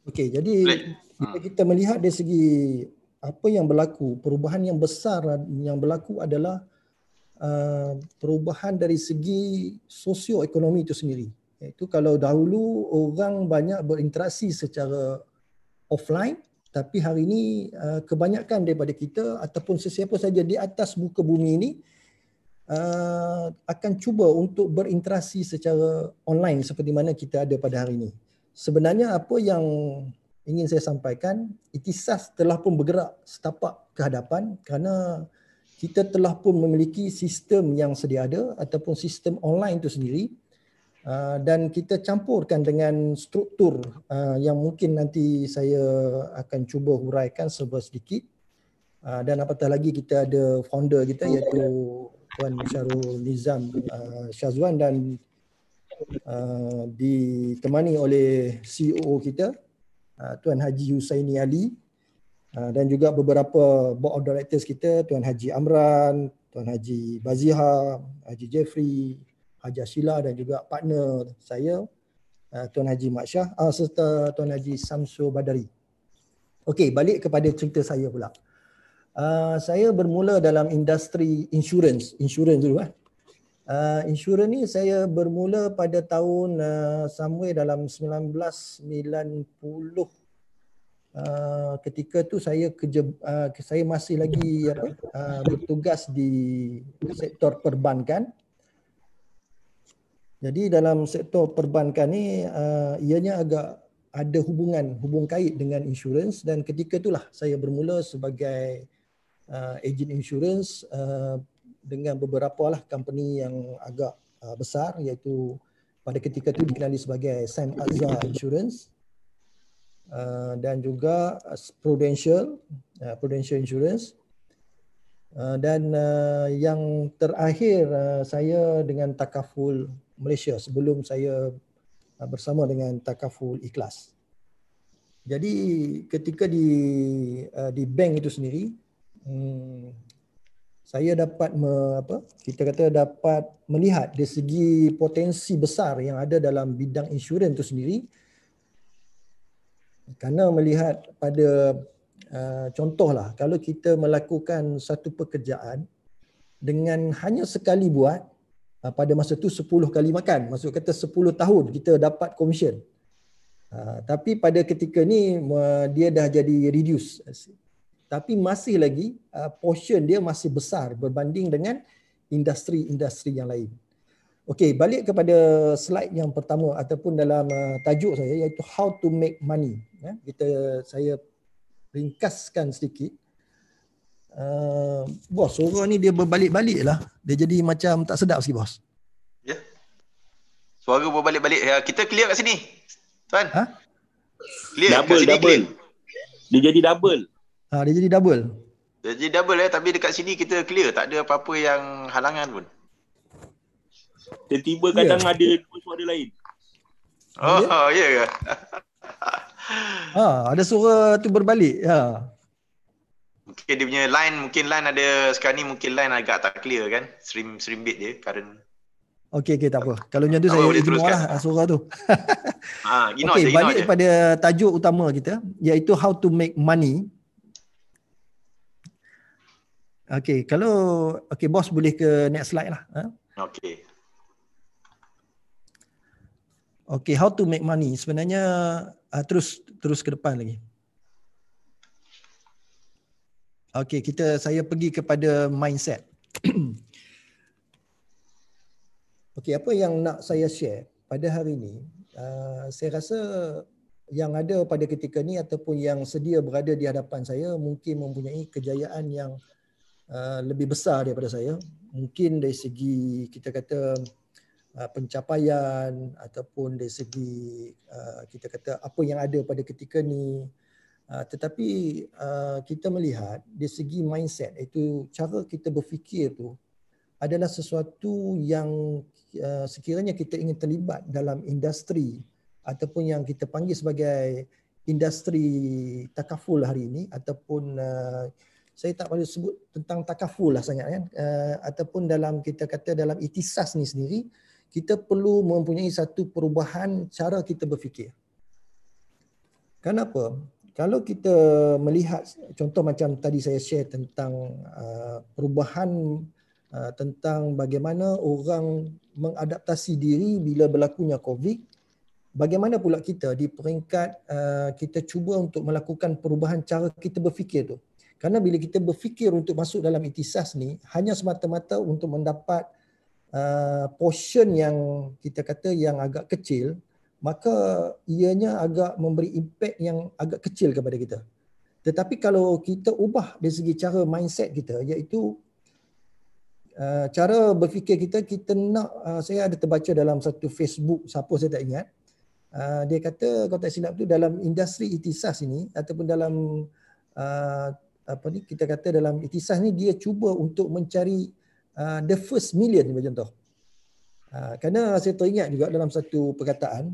Okey, jadi bila kita melihat dari segi apa yang berlaku, perubahan yang besar yang berlaku adalah perubahan dari segi sosioekonomi itu sendiri. Iaitu kalau dahulu orang banyak berinteraksi secara offline, tapi hari ini kebanyakan daripada kita ataupun sesiapa saja di atas muka bumi ini akan cuba untuk berinteraksi secara online seperti mana kita ada pada hari ini. Sebenarnya apa yang ingin saya sampaikan, Ikhtisas telah pun bergerak setapak ke hadapan kerana kita telah pun memiliki sistem yang sedia ada ataupun sistem online itu sendiri, dan kita campurkan dengan struktur yang mungkin nanti saya akan cuba huraikan sedikit, dan apatah lagi kita ada founder kita iaitu Tuan Syarul Nizam Syazwan dan ditemani oleh CEO kita Tuan Haji Husaini Ali, dan juga beberapa board of directors kita, Tuan Haji Amran, Tuan Haji Baziha, Haji Jeffrey, Haji Ashila dan juga partner saya Tuan Haji Mat Shah serta Tuan Haji Samsul Badari. Okey, balik kepada cerita saya pula. Saya bermula dalam industri insurans dulu. Insurans ni saya bermula pada tahun somewhere dalam 1990. Ketika tu saya saya masih lagi bertugas di sektor perbankan. Jadi dalam sektor perbankan ni ianya agak ada hubung kait dengan insurans, dan ketika itulah saya bermula sebagai ejen insurans dengan beberapa lah company yang agak besar, iaitu pada ketika itu dikenali sebagai San Azza Insurance, dan juga Prudential Insurance, dan yang terakhir saya dengan Takaful Malaysia sebelum saya bersama dengan Takaful Ikhlas. Jadi ketika di bank itu sendiri, saya dapat dapat melihat dari segi potensi besar yang ada dalam bidang insurans itu sendiri, kerana melihat pada contohlah kalau kita melakukan satu pekerjaan dengan hanya sekali buat, pada masa tu 10 kali makan, maksud kata 10 tahun kita dapat komisen. Tapi pada ketika ni dia dah jadi reduce, tapi masih lagi portion dia masih besar berbanding dengan industri-industri yang lain. Okey, balik kepada slide yang pertama ataupun dalam tajuk saya, iaitu how to make money. Saya ringkaskan sedikit. Bos, suara ni dia berbalik-balik lah. Dia jadi macam tak sedap sikit, bos. Ya. Suara berbalik-balik. Ya, kita clear kat sini. Tuan. Clear double, kat sini. Double. Clear. Dia jadi double. Dia jadi double. Dia jadi double tapi dekat sini kita clear. Tak ada apa-apa yang halangan pun. Tiba-tiba kadang ada dua suara lain. Oh, ya ke? Ada suara tu berbalik. Mungkin dia punya line, ada sekarang ni mungkin line agak tak clear kan. Stream bit dia current. Okey, tak apa. Kalau macam tu saya ignore lah suara tu. Okey, balik kepada tajuk utama kita, iaitu how to make money. Okey, bos boleh ke next slide lah. Okey, how to make money. Sebenarnya terus ke depan lagi. Okey, saya pergi kepada mindset. Okey, apa yang nak saya share pada hari ini, saya rasa yang ada pada ketika ni ataupun yang sedia berada di hadapan saya mungkin mempunyai kejayaan yang lebih besar daripada saya. Mungkin dari segi kita kata pencapaian ataupun dari segi kita kata apa yang ada pada ketika ni. Tetapi kita melihat dari segi mindset, iaitu cara kita berfikir tu adalah sesuatu yang sekiranya kita ingin terlibat dalam industri ataupun yang kita panggil sebagai industri takaful hari ini, ataupun saya tak perlu sebut tentang takaful lah sangat kan, ataupun dalam kita kata dalam Ikhtisas ni sendiri, kita perlu mempunyai satu perubahan cara kita berfikir. Kenapa? Kalau kita melihat contoh macam tadi saya share tentang perubahan tentang bagaimana orang mengadaptasi diri bila berlakunya COVID, bagaimana pula kita di peringkat kita cuba untuk melakukan perubahan cara kita berfikir tu. Kerana bila kita berfikir untuk masuk dalam ikhtisas ni hanya semata-mata untuk mendapat portion yang kita kata yang agak kecil, maka ianya agak memberi impact yang agak kecil kepada kita. Tetapi kalau kita ubah dari segi cara mindset kita, iaitu cara berfikir kita, kita nak, saya ada terbaca dalam satu Facebook, siapa saya tak ingat, dia kata kalau tak silap tu dalam industri ikhtisas ini ataupun dalam kita kata dalam ikhtisas ni dia cuba untuk mencari the first million bagi contoh. Kerana saya teringat juga dalam satu perkataan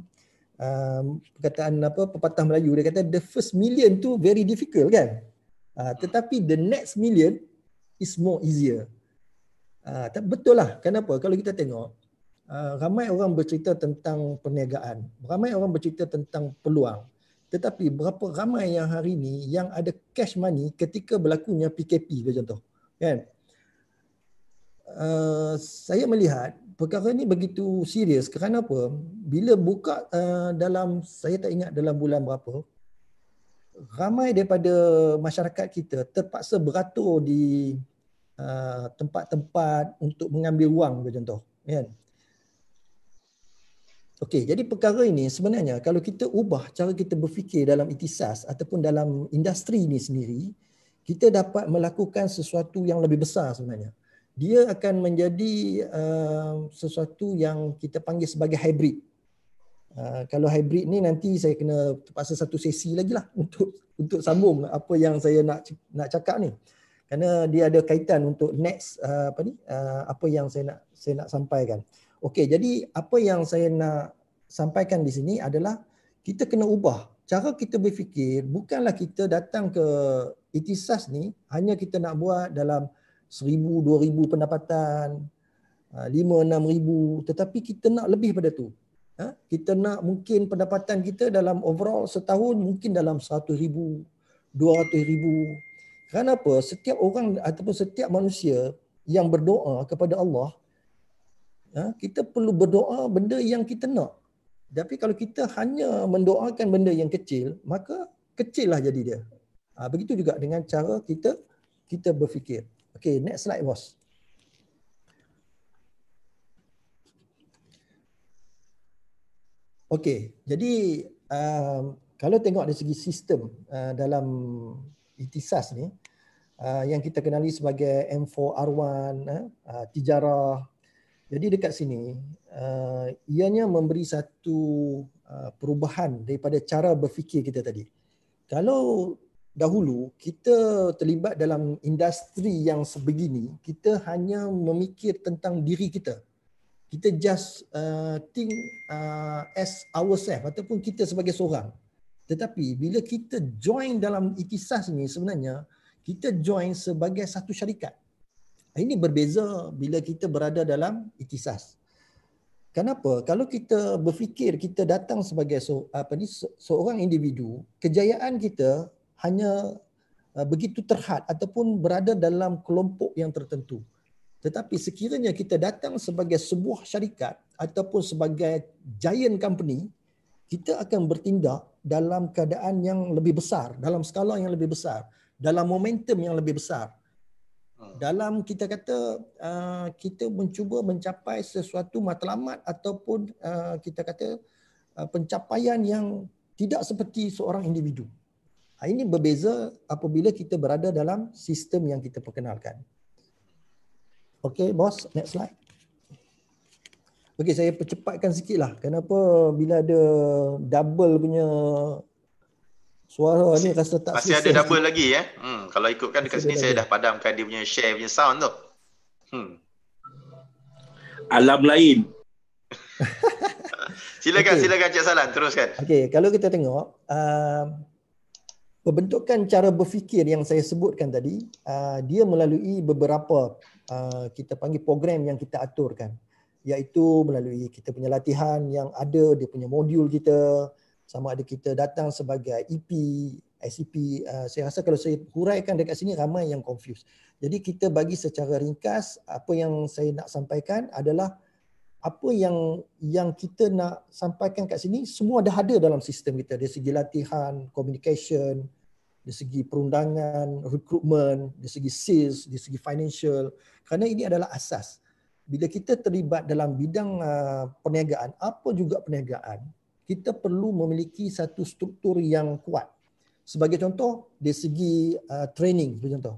pepatah Melayu, dia kata the first million tu very difficult kan, tetapi the next million is more easier. Betul lah. Kenapa? Kalau kita tengok ramai orang bercerita tentang perniagaan, ramai orang bercerita tentang peluang, tetapi berapa ramai yang hari ni yang ada cash money ketika berlakunya PKP bagi contoh kan. Saya melihat perkara ni begitu serius. Kerana apa? Bila buka dalam, saya tak ingat dalam bulan berapa, ramai daripada masyarakat kita terpaksa beratur di tempat-tempat untuk mengambil wang contoh kan. Okey, jadi perkara ini sebenarnya kalau kita ubah cara kita berfikir dalam ikhtisas ataupun dalam industri ini sendiri, kita dapat melakukan sesuatu yang lebih besar sebenarnya. Dia akan menjadi sesuatu yang kita panggil sebagai hybrid. Kalau hybrid ni nanti saya kena terpaksa satu sesi lagi lah untuk sambung apa yang saya nak cakap ni. Kerana dia ada kaitan untuk next apa yang saya nak sampaikan. Okey, jadi apa yang saya nak sampaikan di sini adalah kita kena ubah cara kita berfikir. Bukanlah kita datang ke ikhtisas ni hanya kita nak buat dalam 1,000, 2,000 pendapatan, 5-6,000, tetapi kita nak lebih pada tu. Kita nak mungkin pendapatan kita dalam overall setahun mungkin dalam 100,000, 200,000. Kenapa? Setiap orang ataupun setiap manusia yang berdoa kepada Allah, kita perlu berdoa benda yang kita nak. Tapi kalau kita hanya mendoakan benda yang kecil, maka kecil lah jadi dia. Begitu juga dengan cara kita berfikir. Okay, next slide bos. Okay, jadi kalau tengok dari segi sistem dalam ikhtisas ni, yang kita kenali sebagai M4R1, tijarah. Jadi dekat sini, ianya memberi satu perubahan daripada cara berfikir kita tadi. Kalau dahulu kita terlibat dalam industri yang sebegini, kita hanya memikir tentang diri kita. Kita just think as ourselves ataupun kita sebagai seorang. Tetapi bila kita join dalam ikhtisas ni sebenarnya, kita join sebagai satu syarikat. Ini berbeza bila kita berada dalam ikhtisas. Kenapa? Kalau kita berfikir kita datang sebagai seorang individu, kejayaan kita hanya begitu terhad ataupun berada dalam kelompok yang tertentu. Tetapi sekiranya kita datang sebagai sebuah syarikat ataupun sebagai giant company, kita akan bertindak dalam keadaan yang lebih besar, dalam skala yang lebih besar, dalam momentum yang lebih besar. Dalam kita kata kita mencuba mencapai sesuatu matlamat ataupun kita kata pencapaian yang tidak seperti seorang individu. Ini berbeza apabila kita berada dalam sistem yang kita perkenalkan. Okey bos, next slide. Okey, saya percepatkan sikit lah. Kenapa bila ada double punya suara ni rasa tak masih ada double lagi ya. Kalau ikutkan dekat sini saya dah padamkan dia punya share punya sound tu. Alam lain. Silakan Cik Salan, teruskan. Okey, kalau kita tengok pembentukan cara berfikir yang saya sebutkan tadi, dia melalui beberapa kita panggil program yang kita aturkan, iaitu melalui kita punya latihan yang ada, dia punya modul kita, sama ada kita datang sebagai EP, SEP. Saya rasa kalau saya huraikan dekat sini ramai yang confused. Jadi kita bagi secara ringkas, apa yang saya nak sampaikan adalah apa yang kita nak sampaikan kat sini semua dah ada dalam sistem kita, dari segi latihan, communication, dari segi perundangan, recruitment, dari segi sales, dari segi financial. Kerana ini adalah asas. Bila kita terlibat dalam bidang perniagaan, apa juga perniagaan, kita perlu memiliki satu struktur yang kuat. Sebagai contoh, dari segi training, sebagai contoh.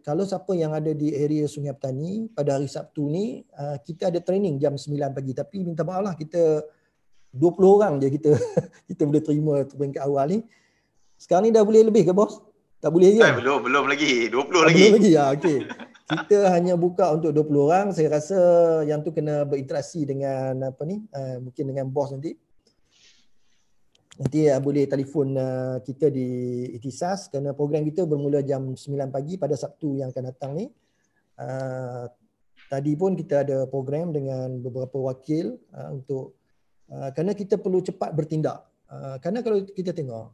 Kalau siapa yang ada di area Sungai Petani, pada hari Sabtu ni, kita ada training jam 9 pagi. Tapi minta maaf lah, kita 20 orang je kita kita boleh terima peringkat awal ni. Sekarang ni dah boleh lebih ke bos? Tak boleh ke? Belum lagi. 20 lagi. lagi. Belum lagi. Okey. Kita hanya buka untuk 20 orang. Saya rasa yang tu kena berinteraksi dengan mungkin dengan bos nanti. Nanti boleh telefon kita di Ikhtisas, kerana program kita bermula jam 9 pagi pada Sabtu yang akan datang ni. Tadi pun kita ada program dengan beberapa wakil untuk kerana kita perlu cepat bertindak. Kerana kalau kita tengok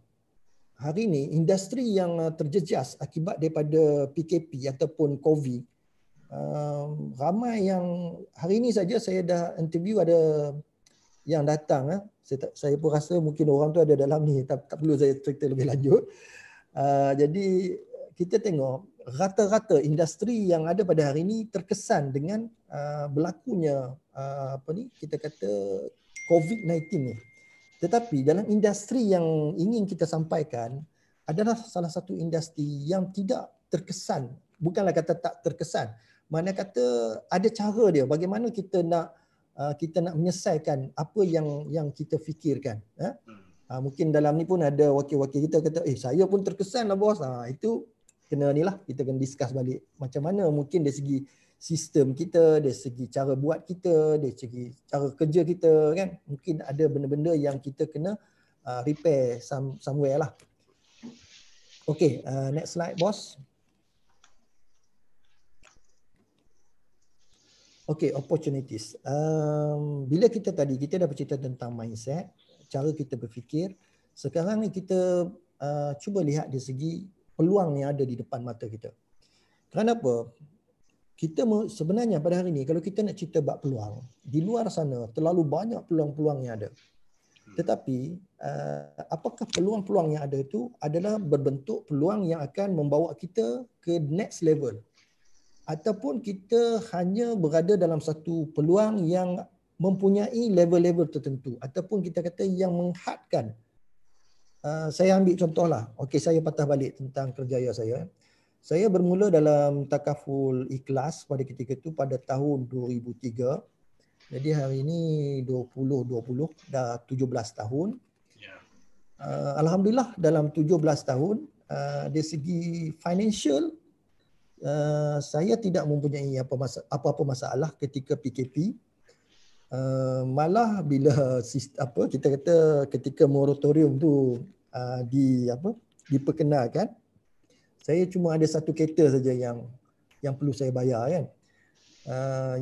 hari ini industri yang terjejas akibat daripada PKP ataupun COVID, ramai yang hari ini saja saya dah interview ada yang datang. Saya pun rasa mungkin orang tu ada dalam ni, tak perlu saya cerita lebih lanjut. Jadi kita tengok rata-rata industri yang ada pada hari ini terkesan dengan berlakunya kita kata COVID-19 ni. Tetapi dalam industri yang ingin kita sampaikan adalah salah satu industri yang tidak terkesan. Bukanlah kata tak terkesan. Mana kata ada cara dia bagaimana kita nak menyelesaikan apa yang kita fikirkan. Mungkin dalam ni pun ada wakil-wakil kita kata, saya pun terkesan lah bos. Itu kena ni lah, kita kena discuss balik. Macam mana mungkin dari segi sistem kita, dari segi cara buat kita, dari segi cara kerja kita kan. Mungkin ada benda-benda yang kita kena repair somewhere lah. Okay, next slide bos. Okay, opportunities. Bila kita dah bercerita tentang mindset, cara kita berfikir, sekarang ni kita cuba lihat dari segi peluang yang ada di depan mata kita. Kenapa? Kita sebenarnya pada hari ini kalau kita nak cerita bab peluang, di luar sana terlalu banyak peluang-peluang yang ada. Tetapi apakah peluang-peluang yang ada itu adalah berbentuk peluang yang akan membawa kita ke next level, ataupun kita hanya berada dalam satu peluang yang mempunyai level-level tertentu, ataupun kita kata yang menghadkan. Saya ambil contohlah. Okey, saya patah balik tentang kerjaya saya. Saya bermula dalam takaful ikhlas pada ketika itu pada tahun 2003. Jadi hari ini 2020, dah 17 tahun. Alhamdulillah dalam 17 tahun dari segi financial saya tidak mempunyai apa-apa masalah ketika PKP. Malah bila kita kata ketika moratorium tu diperkenalkan, saya cuma ada satu kereta saja yang perlu saya bayar kan.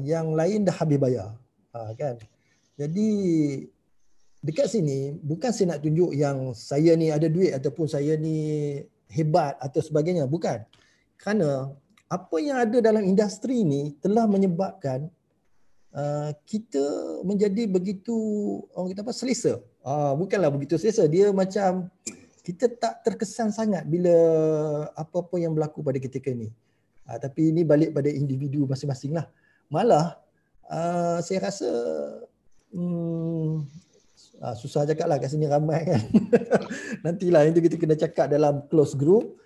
Yang lain dah habis bayar kan. Jadi dekat sini bukan saya nak tunjuk yang saya ni ada duit ataupun saya ni hebat atau sebagainya, bukan. Kerana apa yang ada dalam industri ni telah menyebabkan kita menjadi begitu selesa. Bukanlah begitu selesa, dia macam kita tak terkesan sangat bila apa-apa yang berlaku pada ketika ini. Tapi ini balik pada individu masing-masing lah. Malah saya rasa susah cakap lah, kat sini ramai kan. Nantilah itu kita kena cakap dalam close group.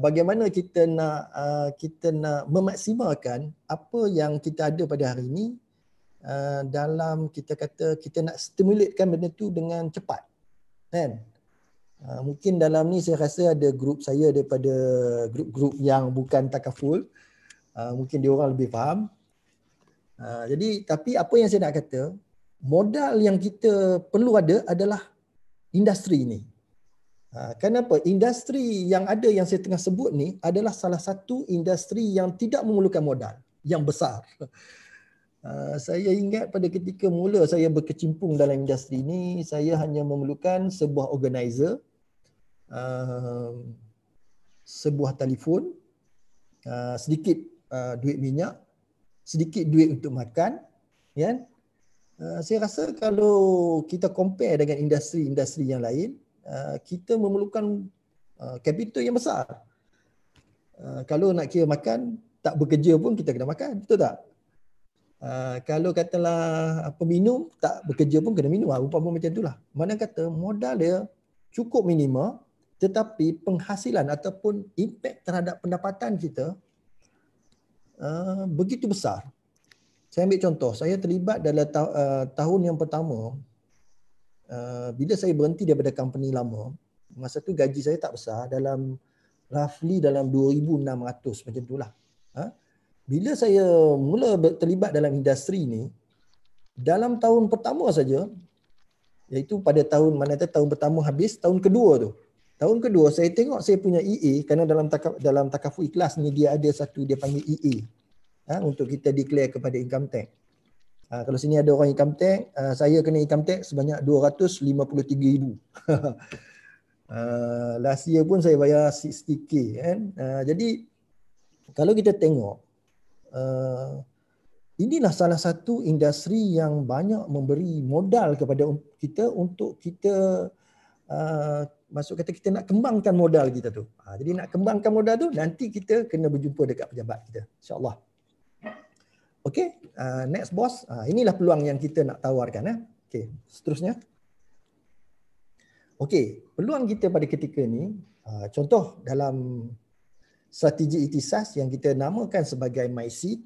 Bagaimana kita nak memaksimalkan apa yang kita ada pada hari ini dalam kita kata kita nak stimulatekan benda tu dengan cepat kan. Mungkin dalam ni saya rasa ada grup saya daripada grup-grup yang bukan takaful, mungkin dia orang lebih faham. Jadi tapi apa yang saya nak kata, modal yang kita perlu ada adalah industri ini. Kenapa? Industri yang ada yang saya tengah sebut ni adalah salah satu industri yang tidak memerlukan modal yang besar. Saya ingat pada ketika mula saya berkecimpung dalam industri ini, saya hanya memerlukan sebuah organizer, sebuah telefon, sedikit duit minyak, sedikit duit untuk makan, kan? Saya rasa kalau kita compare dengan industri-industri yang lain, kita memerlukan capital yang besar. Kalau nak kira makan, tak bekerja pun kita kena makan, betul tak? Kalau katalah peminum, tak bekerja pun kena minum. Umpama macam itulah. Mana kata modal dia cukup minima, tetapi penghasilan ataupun impact terhadap pendapatan kita begitu besar. Saya ambil contoh, saya terlibat dalam tahun yang pertama, bila saya berhenti daripada company lama, masa tu gaji saya tak besar, dalam roughly dalam 2,600 macam itulah. Bila saya mula terlibat dalam industri ni, dalam tahun pertama saja, iaitu pada tahun tahun pertama habis, tahun kedua tu. Tahun kedua saya tengok saya punya EA, kerana dalam takaful ikhlas ni dia ada satu dia panggil EA. Untuk kita declare kepada income tax. Kalau sini ada orang income tax, saya kena income tax sebanyak 253,000. Last year pun saya bayar 60k kan. Jadi kalau kita tengok, inilah salah satu industri yang banyak memberi modal kepada kita untuk kita maksud kata kita nak kembangkan modal kita tu. Jadi nak kembangkan modal tu nanti kita kena berjumpa dekat pejabat kita, insya-Allah. Okey, next boss. Inilah peluang yang kita nak tawarkan. Okey, seterusnya. Okey, peluang kita pada ketika ni, contoh dalam strategi ikhtisas yang kita namakan sebagai MySeed.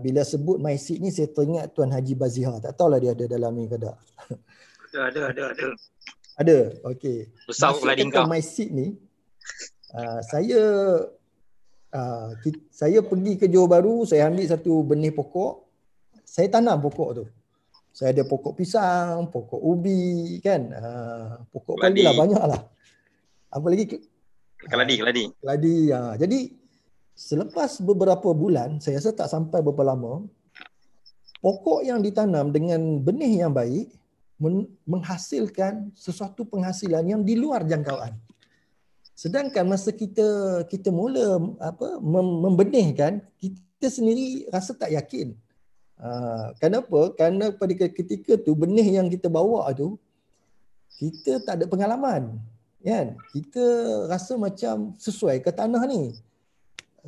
Bila sebut MySeed ni saya teringat Tuan Haji Bazihar. Tak tahulah dia ada dalam ni ke tak? Ada. Ada, okey. Besar keladi kau. MySeed ni, saya pergi ke Johor Bahru, saya ambil satu benih pokok, saya tanam pokok tu. Saya ada pokok pisang, pokok ubi, kan? Pokok kaldu lah, banyak lah. Apa lagi? Keladi. Jadi selepas beberapa bulan, saya rasa tak sampai berapa lama, pokok yang ditanam dengan benih yang baik menghasilkan sesuatu penghasilan yang di luar jangkauan. Sedangkan masa kita mula membenihkan, kita sendiri rasa tak yakin. Kenapa? Kerana pada ketika tu benih yang kita bawa tu, kita tak ada pengalaman, kan? Kita rasa macam sesuai ke tanah ni?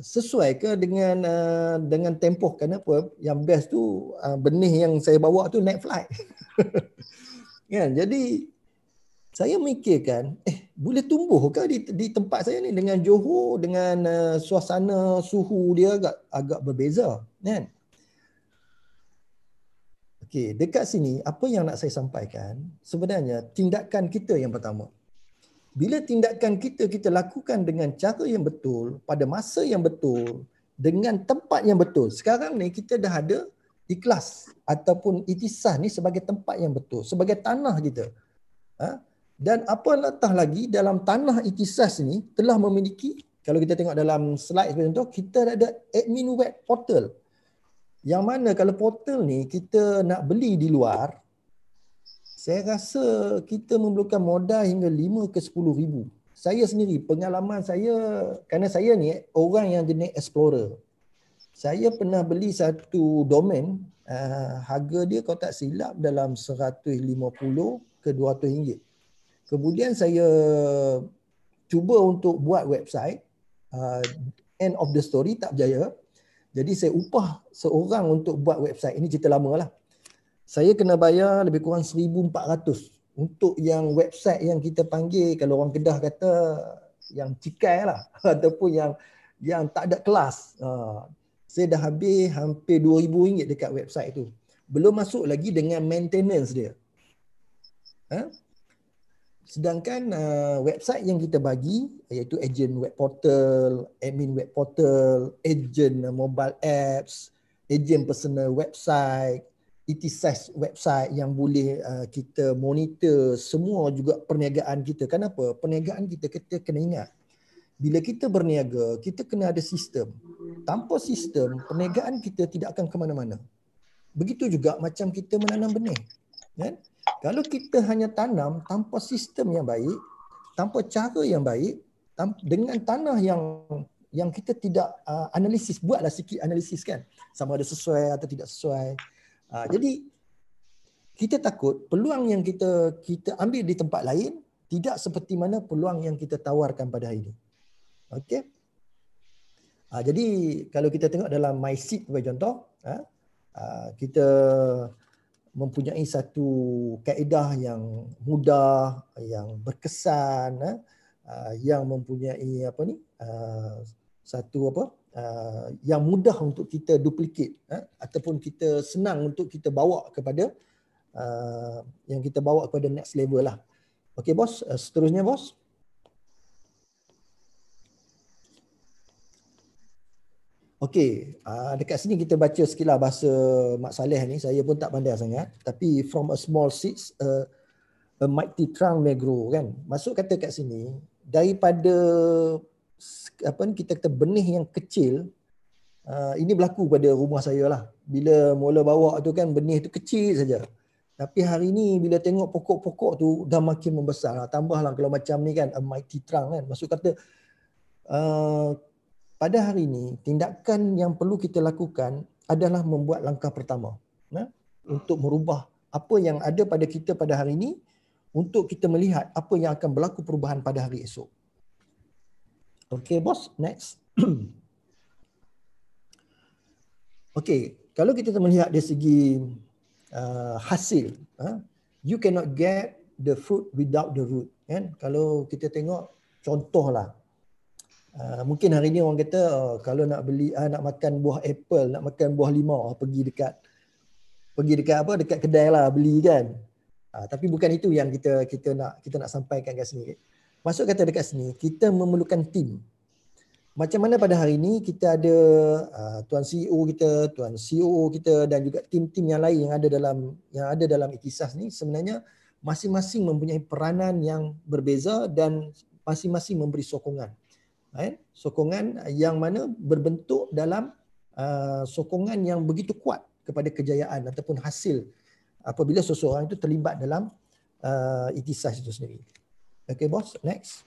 Sesuai ke dengan tempoh? Kenapa? Yang best tu benih yang saya bawa tu naik flight. Kan? Jadi saya mikirkan, boleh tumbuh ke di tempat saya ni dengan Johor, dengan suasana suhu dia agak berbeza, kan? Okey, dekat sini apa yang nak saya sampaikan, sebenarnya tindakan kita yang pertama. Bila tindakan kita lakukan dengan cara yang betul, pada masa yang betul, dengan tempat yang betul. Sekarang ni kita dah ada ikhlas ataupun ikhtisas ni sebagai tempat yang betul, sebagai tanah kita. Dan apatah lagi dalam tanah ikhtisas ni telah memiliki, kalau kita tengok dalam slide seperti itu, kita ada admin web portal. Yang mana kalau portal ni kita nak beli di luar, saya rasa kita memerlukan modal hingga 5 ke 10 ribu. Saya sendiri, pengalaman saya, kerana saya ni orang yang jenis explorer. Saya pernah beli satu domain, harga dia kalau tak silap dalam 150 ke 200 ringgit. Kemudian saya cuba untuk buat website, end of the story tak berjaya. Jadi saya upah seorang untuk buat website. Ini cerita lama lah. Saya kena bayar lebih kurang 1,400 untuk yang website yang kita panggil, kalau orang Kedah kata yang cikai lah ataupun yang tak ada kelas. Saya dah habis hampir RM2,000 dekat website tu. Belum masuk lagi dengan maintenance dia. Sedangkan website yang kita bagi, iaitu agent web portal, admin web portal, agent mobile apps, agent personal website, ikhtisas website yang boleh kita monitor semua juga perniagaan kita. Kenapa? Perniagaan kita kena ingat. Bila kita berniaga, kita kena ada sistem. Tanpa sistem, perniagaan kita tidak akan ke mana-mana. Begitu juga macam kita menanam benih. Kan? Kalau kita hanya tanam tanpa sistem yang baik, tanpa cara yang baik, dengan tanah yang kita tidak analisis, buatlah sikit analisis kan, sama ada sesuai atau tidak sesuai. Jadi kita takut peluang yang kita ambil di tempat lain tidak seperti mana peluang yang kita tawarkan pada hari ini. Okey. Jadi kalau kita tengok dalam MySeed sebagai contoh, kita mempunyai satu kaedah yang mudah, yang berkesan, yang mempunyai yang mudah untuk kita duplicate, ataupun kita senang untuk kita bawa kepada yang kita bawa kepada next level lah. Okey bos, seterusnya bos. Okey, dekat sini kita baca sikitlah bahasa Mak Saleh ni. Saya pun tak pandai sangat. Tapi from a small seeds, a mighty trunk may grow kan. Maksud kata kat sini, daripada kita kata benih yang kecil, ini berlaku pada rumah saya lah. Bila mula bawa tu kan benih tu kecil saja. Tapi hari ni bila tengok pokok-pokok tu dah makin membesar lah. Tambahlah kalau macam ni kan, a mighty trunk kan. Maksud kata pada hari ini, tindakan yang perlu kita lakukan adalah membuat langkah pertama untuk merubah apa yang ada pada kita pada hari ini, untuk kita melihat apa yang akan berlaku perubahan pada hari esok. Okey bos, next. Okey, kalau kita melihat dari segi hasil, you cannot get the fruit without the root. Kan? Kalau kita tengok contohlah, mungkin hari ni orang kata kalau nak beli nak makan buah apple, nak makan buah limau, pergi dekat dekat kedai lah beli kan. Tapi bukan itu yang kita nak sampaikan kat sini. Maksud kata dekat sini kita memerlukan tim. Macam mana pada hari ini kita ada tuan CEO kita, tuan COO kita dan juga tim-tim yang lain yang ada dalam Ikhtisas ni, sebenarnya masing-masing mempunyai peranan yang berbeza dan masing-masing memberi sokongan. Sokongan yang mana berbentuk dalam sokongan yang begitu kuat kepada kejayaan ataupun hasil apabila seseorang itu terlibat dalam Ikhtisas itu sendiri. Okay bos, next.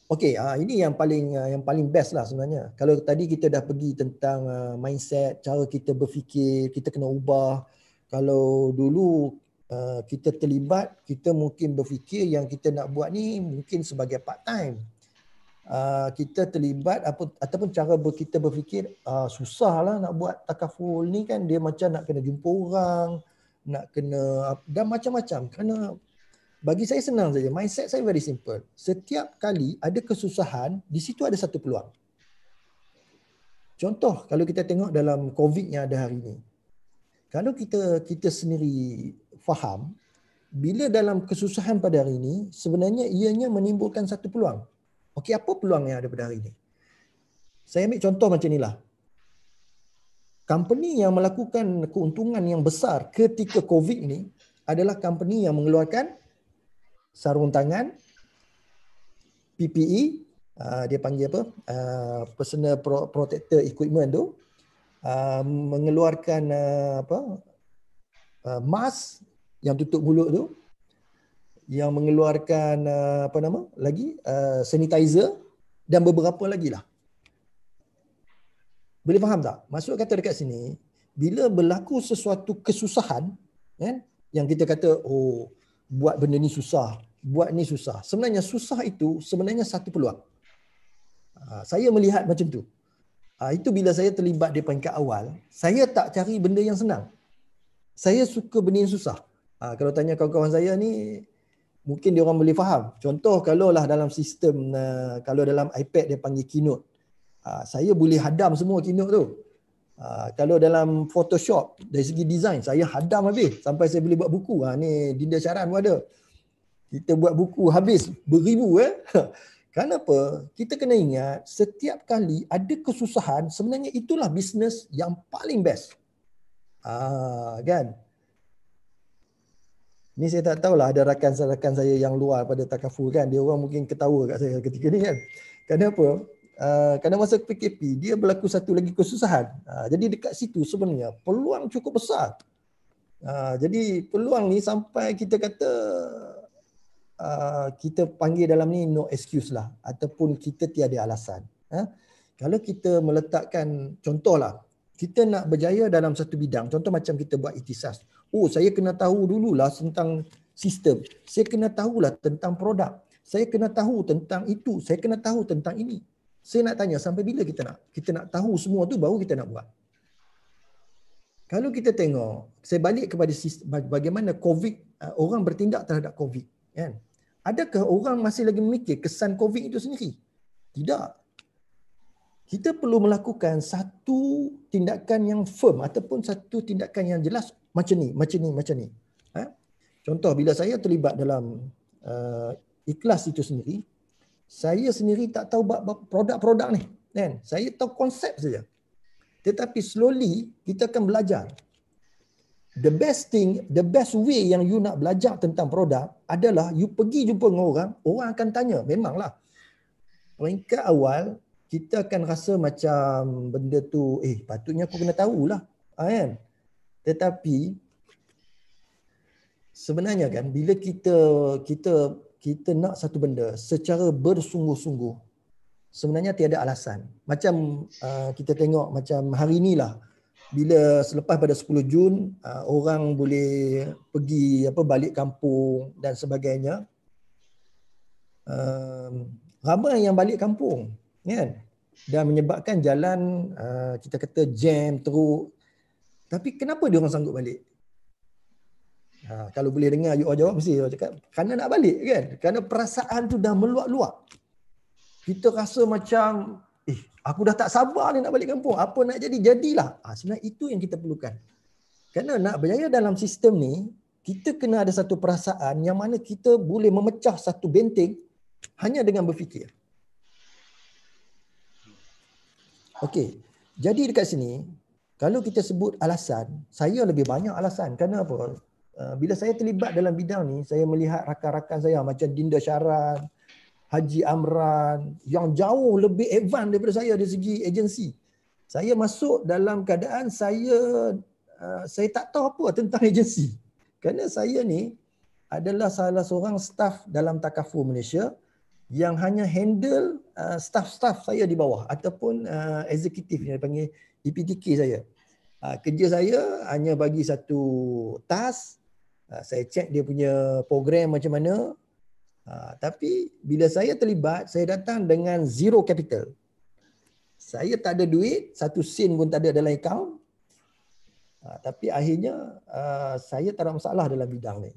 Okay, ini yang paling best lah sebenarnya. Kalau tadi kita dah pergi tentang mindset, cara kita berfikir, kita kena ubah. Kalau dulu kita terlibat, kita mungkin berfikir yang kita nak buat ni mungkin sebagai part time. Kita terlibat ataupun cara kita berfikir susahlah nak buat takaful ni kan, dia macam nak kena jumpa orang, nak kena dan macam-macam. Kerana bagi saya senang saja, mindset saya very simple. Setiap kali ada kesusahan, di situ ada satu peluang. Contoh kalau kita tengok dalam COVID yang ada hari ini. Kalau kita sendiri faham, bila dalam kesusahan pada hari ini, sebenarnya ianya menimbulkan satu peluang. Okey, apa peluang yang ada pada hari ini? Saya ambil contoh macam inilah. Company yang melakukan keuntungan yang besar ketika COVID ini adalah company yang mengeluarkan sarung tangan, PPE, dia panggil apa? Personal protector equipment tu, mengeluarkan mask yang tutup mulut tu, yang mengeluarkan sanitizer dan beberapa lagi lah. Boleh faham tak? Maksud kata dekat sini, bila berlaku sesuatu kesusahan, kan, yang kita kata buat benda ni susah, buat ni susah. Sebenarnya susah itu sebenarnya satu peluang. Saya melihat macam tu. Itu bila saya terlibat di peringkat awal, saya tak cari benda yang senang. Saya suka benda yang susah. Kalau tanya kawan-kawan saya ni, mungkin dia orang boleh faham. Contoh kalau lah dalam sistem, kalau dalam iPad dia panggil Keynote. Saya boleh hadam semua Keynote tu. Kalau dalam Photoshop dari segi design saya hadam habis sampai saya boleh buat buku. Ni Dinda Syaran pun ada. Kita buat buku habis beribu Kenapa? Kita kena ingat setiap kali ada kesusahan, sebenarnya itulah bisnes yang paling best. Kan? Ni saya tak tahulah ada rakan-rakan saya yang luar pada takaful kan, dia orang mungkin ketawa kat saya ketika ni kan. Kenapa? kerana masa PKP dia berlaku satu lagi kesusahan. Jadi dekat situ sebenarnya peluang cukup besar. Jadi peluang ni sampai kita kata kita panggil dalam ni no excuse lah, ataupun kita tiada alasan. Kalau kita meletakkan contohlah, kita nak berjaya dalam satu bidang, contoh macam kita buat ikhtisas. Oh, saya kena tahu dululah tentang sistem. Saya kena tahulah tentang produk. Saya kena tahu tentang itu. Saya kena tahu tentang ini. Saya nak tanya, sampai bila kita nak tahu semua tu baru kita nak buat. Kalau kita tengok, saya balik kepada bagaimana COVID, orang bertindak terhadap COVID, kan? Adakah orang masih lagi memikir kesan COVID itu sendiri? Tidak. Kita perlu melakukan satu tindakan yang firm ataupun satu tindakan yang jelas macam ni. Contoh, bila saya terlibat dalam ikhlas itu sendiri, saya sendiri tak tahu produk-produk ni, kan? Saya tahu konsep saja. Tetapi slowly kita akan belajar. The best way yang you nak belajar tentang produk adalah you pergi jumpa dengan orang akan tanya. Memanglah peringkat awal kita akan rasa macam benda tu patutnya aku kena tahulah, kan? Tetapi sebenarnya kan bila kita nak satu benda secara bersungguh-sungguh, sebenarnya tiada alasan. Macam kita tengok macam hari inilah, bila selepas pada 10 Jun orang boleh pergi balik kampung dan sebagainya. Ramai yang balik kampung, kan? Dan menyebabkan jalan kita kata jam, teruk. Tapi kenapa dia orang sanggup balik? Kalau boleh dengar you all jawab, mesti you all cakap kerana nak balik, kan? Kerana perasaan tu dah meluap-luap. Kita rasa macam aku dah tak sabar ni nak balik kampung. Apa nak jadi, jadilah. Sebenarnya itu yang kita perlukan. Kerana nak berjaya dalam sistem ni, kita kena ada satu perasaan yang mana kita boleh memecah satu benteng hanya dengan berfikir. Okey. Jadi dekat sini, kalau kita sebut alasan, saya lebih banyak alasan. Kerana apa? Bila saya terlibat dalam bidang ni, saya melihat rakan-rakan saya macam Dinda Syaran, Haji Amran yang jauh lebih advance daripada saya dari segi agensi. Saya masuk dalam keadaan saya tak tahu apa tentang agensi. Kerana saya ni adalah salah seorang staff dalam Takaful Malaysia yang hanya handle staff-staff saya di bawah ataupun eksekutif yang dipanggil EPTK saya. Kerja saya hanya bagi satu task, saya cek dia punya program macam mana. Tapi bila saya terlibat, saya datang dengan zero capital. Saya tak ada duit, satu sen pun tak ada dalam akaun. Tapi akhirnya saya tak ada masalah dalam bidang ni.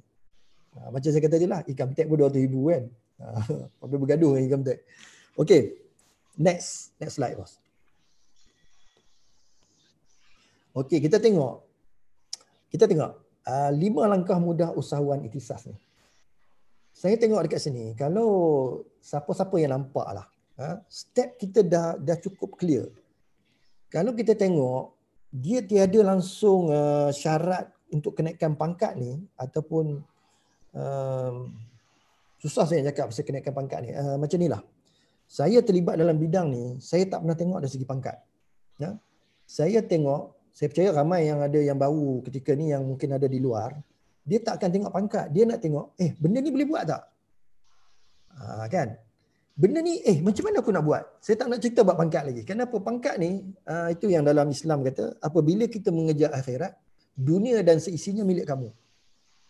Macam saya kata je lah, income tax pun 200,000 kan. Sampai bergaduh dengan income tax. Okay, next slide bos. Okay, kita tengok 5 langkah mudah usahawan ikhtisas ni. Saya tengok dekat sini, kalau siapa-siapa yang nampak lah, step kita dah cukup clear. Kalau kita tengok, dia tiada langsung syarat untuk kenaikan pangkat ni, ataupun susah saya cakap pasal kenaikan pangkat ni. Macam ni lah, saya terlibat dalam bidang ni, saya tak pernah tengok dari segi pangkat. Saya percaya ramai yang ada yang baru ketika ni yang mungkin ada di luar, dia tak akan tengok pangkat. Dia nak tengok, benda ni boleh buat tak? Kan? Benda ni, macam mana aku nak buat? Saya tak nak cerita buat pangkat lagi. Kenapa? Pangkat ni, itu yang dalam Islam kata, apabila kita mengejar akhirat, dunia dan seisinya milik kamu.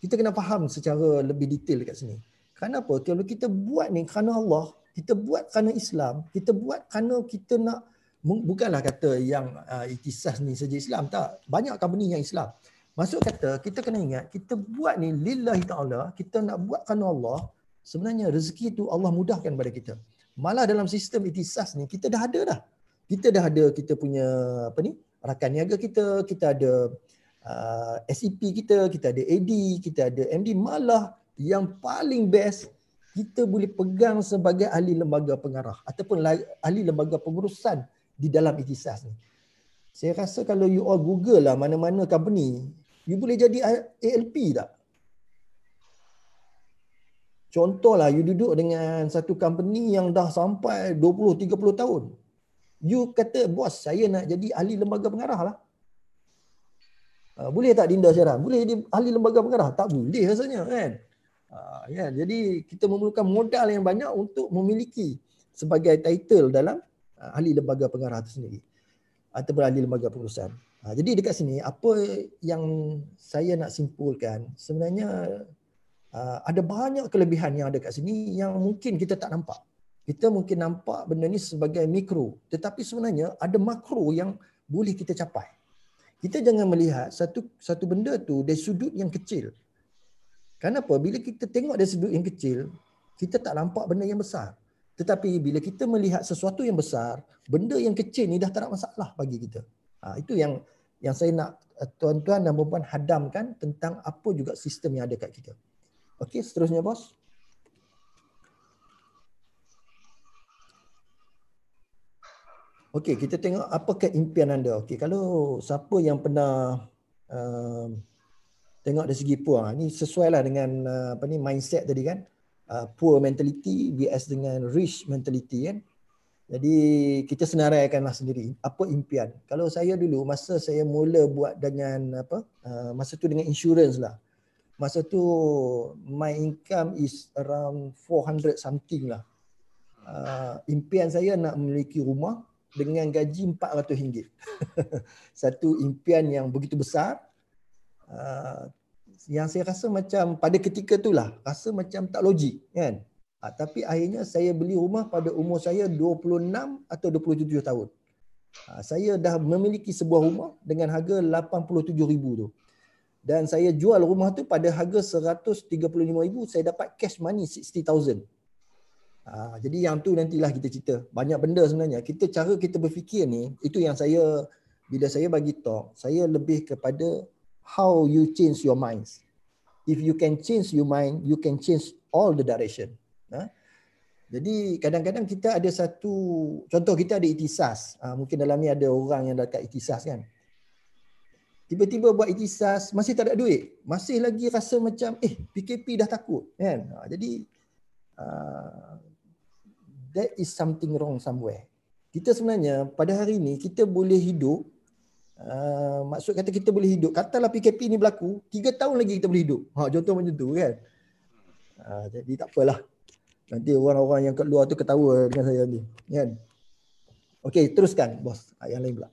Kita kena faham secara lebih detail dekat sini. Kenapa? Kalau kita buat ni kerana Allah, kita buat kerana Islam, kita buat kerana kita nak, bukanlah kata yang ikhtisas ni saja Islam, tak. Banyak company yang Islam. Maksud kata, kita kena ingat, kita buat ni lillahi ta'ala, kita nak buat kerana Allah, sebenarnya rezeki tu Allah mudahkan pada kita. Malah dalam sistem ikhtisas ni, kita dah ada dah. Kita punya rakan niaga kita ada SEP kita ada AD, kita ada MD. Malah yang paling best, kita boleh pegang sebagai ahli lembaga pengarah ataupun ahli lembaga pengurusan di dalam ikhtisas ni. Saya rasa kalau you all Google lah mana-mana company, you boleh jadi ALP tak? contohlah you duduk dengan satu company yang dah sampai 20-30 tahun. You kata, bos saya nak jadi ahli lembaga pengarah lah. Boleh tak Dinda Syara? Boleh jadi ahli lembaga pengarah? Tak boleh rasanya kan. Kan? Jadi kita memerlukan modal yang banyak untuk memiliki sebagai title dalam ahli lembaga pengarah itu sendiri ataupun ahli lembaga pengurusan. Jadi dekat sini apa yang saya nak simpulkan sebenarnya ada banyak kelebihan yang ada kat sini yang mungkin kita tak nampak. Kita mungkin nampak benda ni sebagai mikro, tetapi sebenarnya ada makro yang boleh kita capai. Kita jangan melihat satu benda tu dari sudut yang kecil. Kenapa? Bila kita tengok dari sudut yang kecil, kita tak nampak benda yang besar. Tetapi bila kita melihat sesuatu yang besar, benda yang kecil ni dah tak ada masalah bagi kita. Itu yang saya nak tuan-tuan dan puan-puan hadamkan tentang apa juga sistem yang ada kat kita. Okey, seterusnya bos. Okey, kita tengok apakah impian anda. Okey, kalau siapa yang pernah tengok dari segi poor, ni sesuai lah dengan mindset tadi kan. Poor mentality vs dengan rich mentality kan. Jadi kita senaraikanlah sendiri apa impian. Kalau saya dulu masa saya mula buat dengan masa tu dengan insurance lah. Masa tu my income is around 400 something lah. Impian saya nak memiliki rumah dengan gaji RM400. Satu impian yang begitu besar. Yang saya rasa macam pada ketika itulah rasa macam tak logik kan. Tapi akhirnya saya beli rumah pada umur saya 26 atau 27 tahun. Saya dah memiliki sebuah rumah dengan harga 87,000 tu. Dan saya jual rumah tu pada harga 135,000, saya dapat cash money 60,000. Jadi yang tu nantilah kita cerita. Banyak benda sebenarnya. Cara kita berfikir ni, itu yang saya, bila saya bagi talk, saya lebih kepada how you change your minds. If you can change your mind, you can change all the direction. Jadi kadang-kadang kita ada satu, contoh kita ada ikhtisas. Mungkin dalam ni ada orang yang dekat ikhtisas kan. Tiba-tiba buat ikhtisas, masih tak ada duit. Masih lagi rasa macam, PKP dah takut. Kan? Jadi, that is something wrong somewhere. Kita sebenarnya pada hari ini kita boleh hidup, maksud kata kita boleh hidup, katalah PKP ni berlaku, 3 tahun lagi kita boleh hidup. Contoh macam tu kan. Jadi tak apalah. Nanti orang-orang yang kat luar tu ketawa dengan saya ni. Kan? Okey, teruskan bos. Yang lain pula.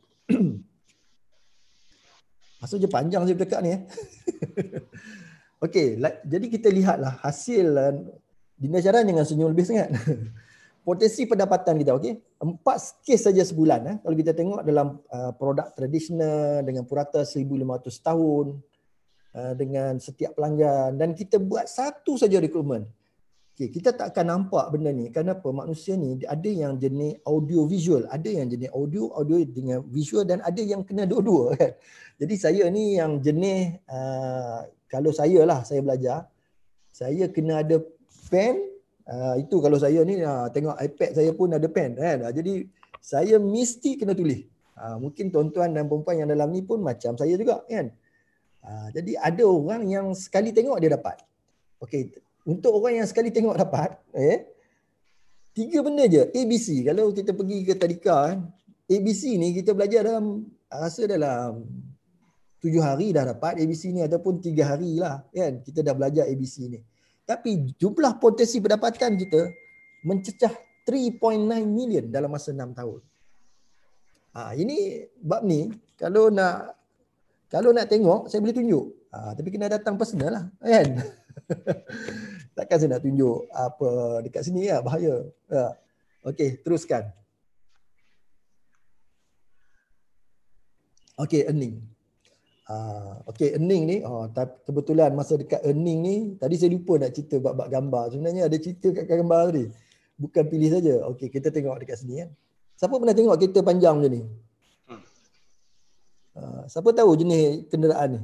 Masa je panjang saya berdekat ni. Okey, jadi kita lihatlah hasil Dinda Syara jangan senyum lebih sangat. Potensi pendapatan kita, okey. 4 kes saja sebulan. Kalau kita tengok dalam produk tradisional dengan purata 1,500 tahun dengan setiap pelanggan dan kita buat satu saja rekrutmen. Okay, kita tak akan nampak benda ni. Kenapa? Manusia ni ada yang jenis audio visual, ada yang jenis audio dengan visual dan ada yang kena dua-dua kan. Jadi saya ni yang jenis kalau saya belajar, saya kena ada pen. Itu kalau saya ni tengok iPad saya pun ada pen kan. Jadi saya mesti kena tulis. Mungkin tuan-tuan dan perempuan yang dalam ni pun macam saya juga kan. Jadi ada orang yang sekali tengok dia dapat. Okey, untuk orang yang sekali tengok dapat, 3 benda je, ABC. Kalau kita pergi ke tadika kan, ABC ni kita belajar dalam rasa dalam 7 hari dah dapat ABC ni ataupun 3 hari lah kan. Kita dah belajar ABC ni. Tapi jumlah potensi pendapatan kita mencecah 3.9 million dalam masa 6 tahun. Ini bab ni kalau nak tengok saya boleh tunjuk. Tapi kena datang personal lah kan. Takkan saya nak tunjuk apa dekat sini ya, bahaya. Okey, teruskan. Okey, earning. Okey, earning ni kebetulan masa dekat earning ni tadi saya lupa nak cerita bab-bab gambar. Sebenarnya ada cerita kat gambar tadi. Bukan pilih saja. Okey, kita tengok dekat sini kan. Siapa pernah tengok kereta panjang macam ni? Siapa tahu jenis kenderaan ni?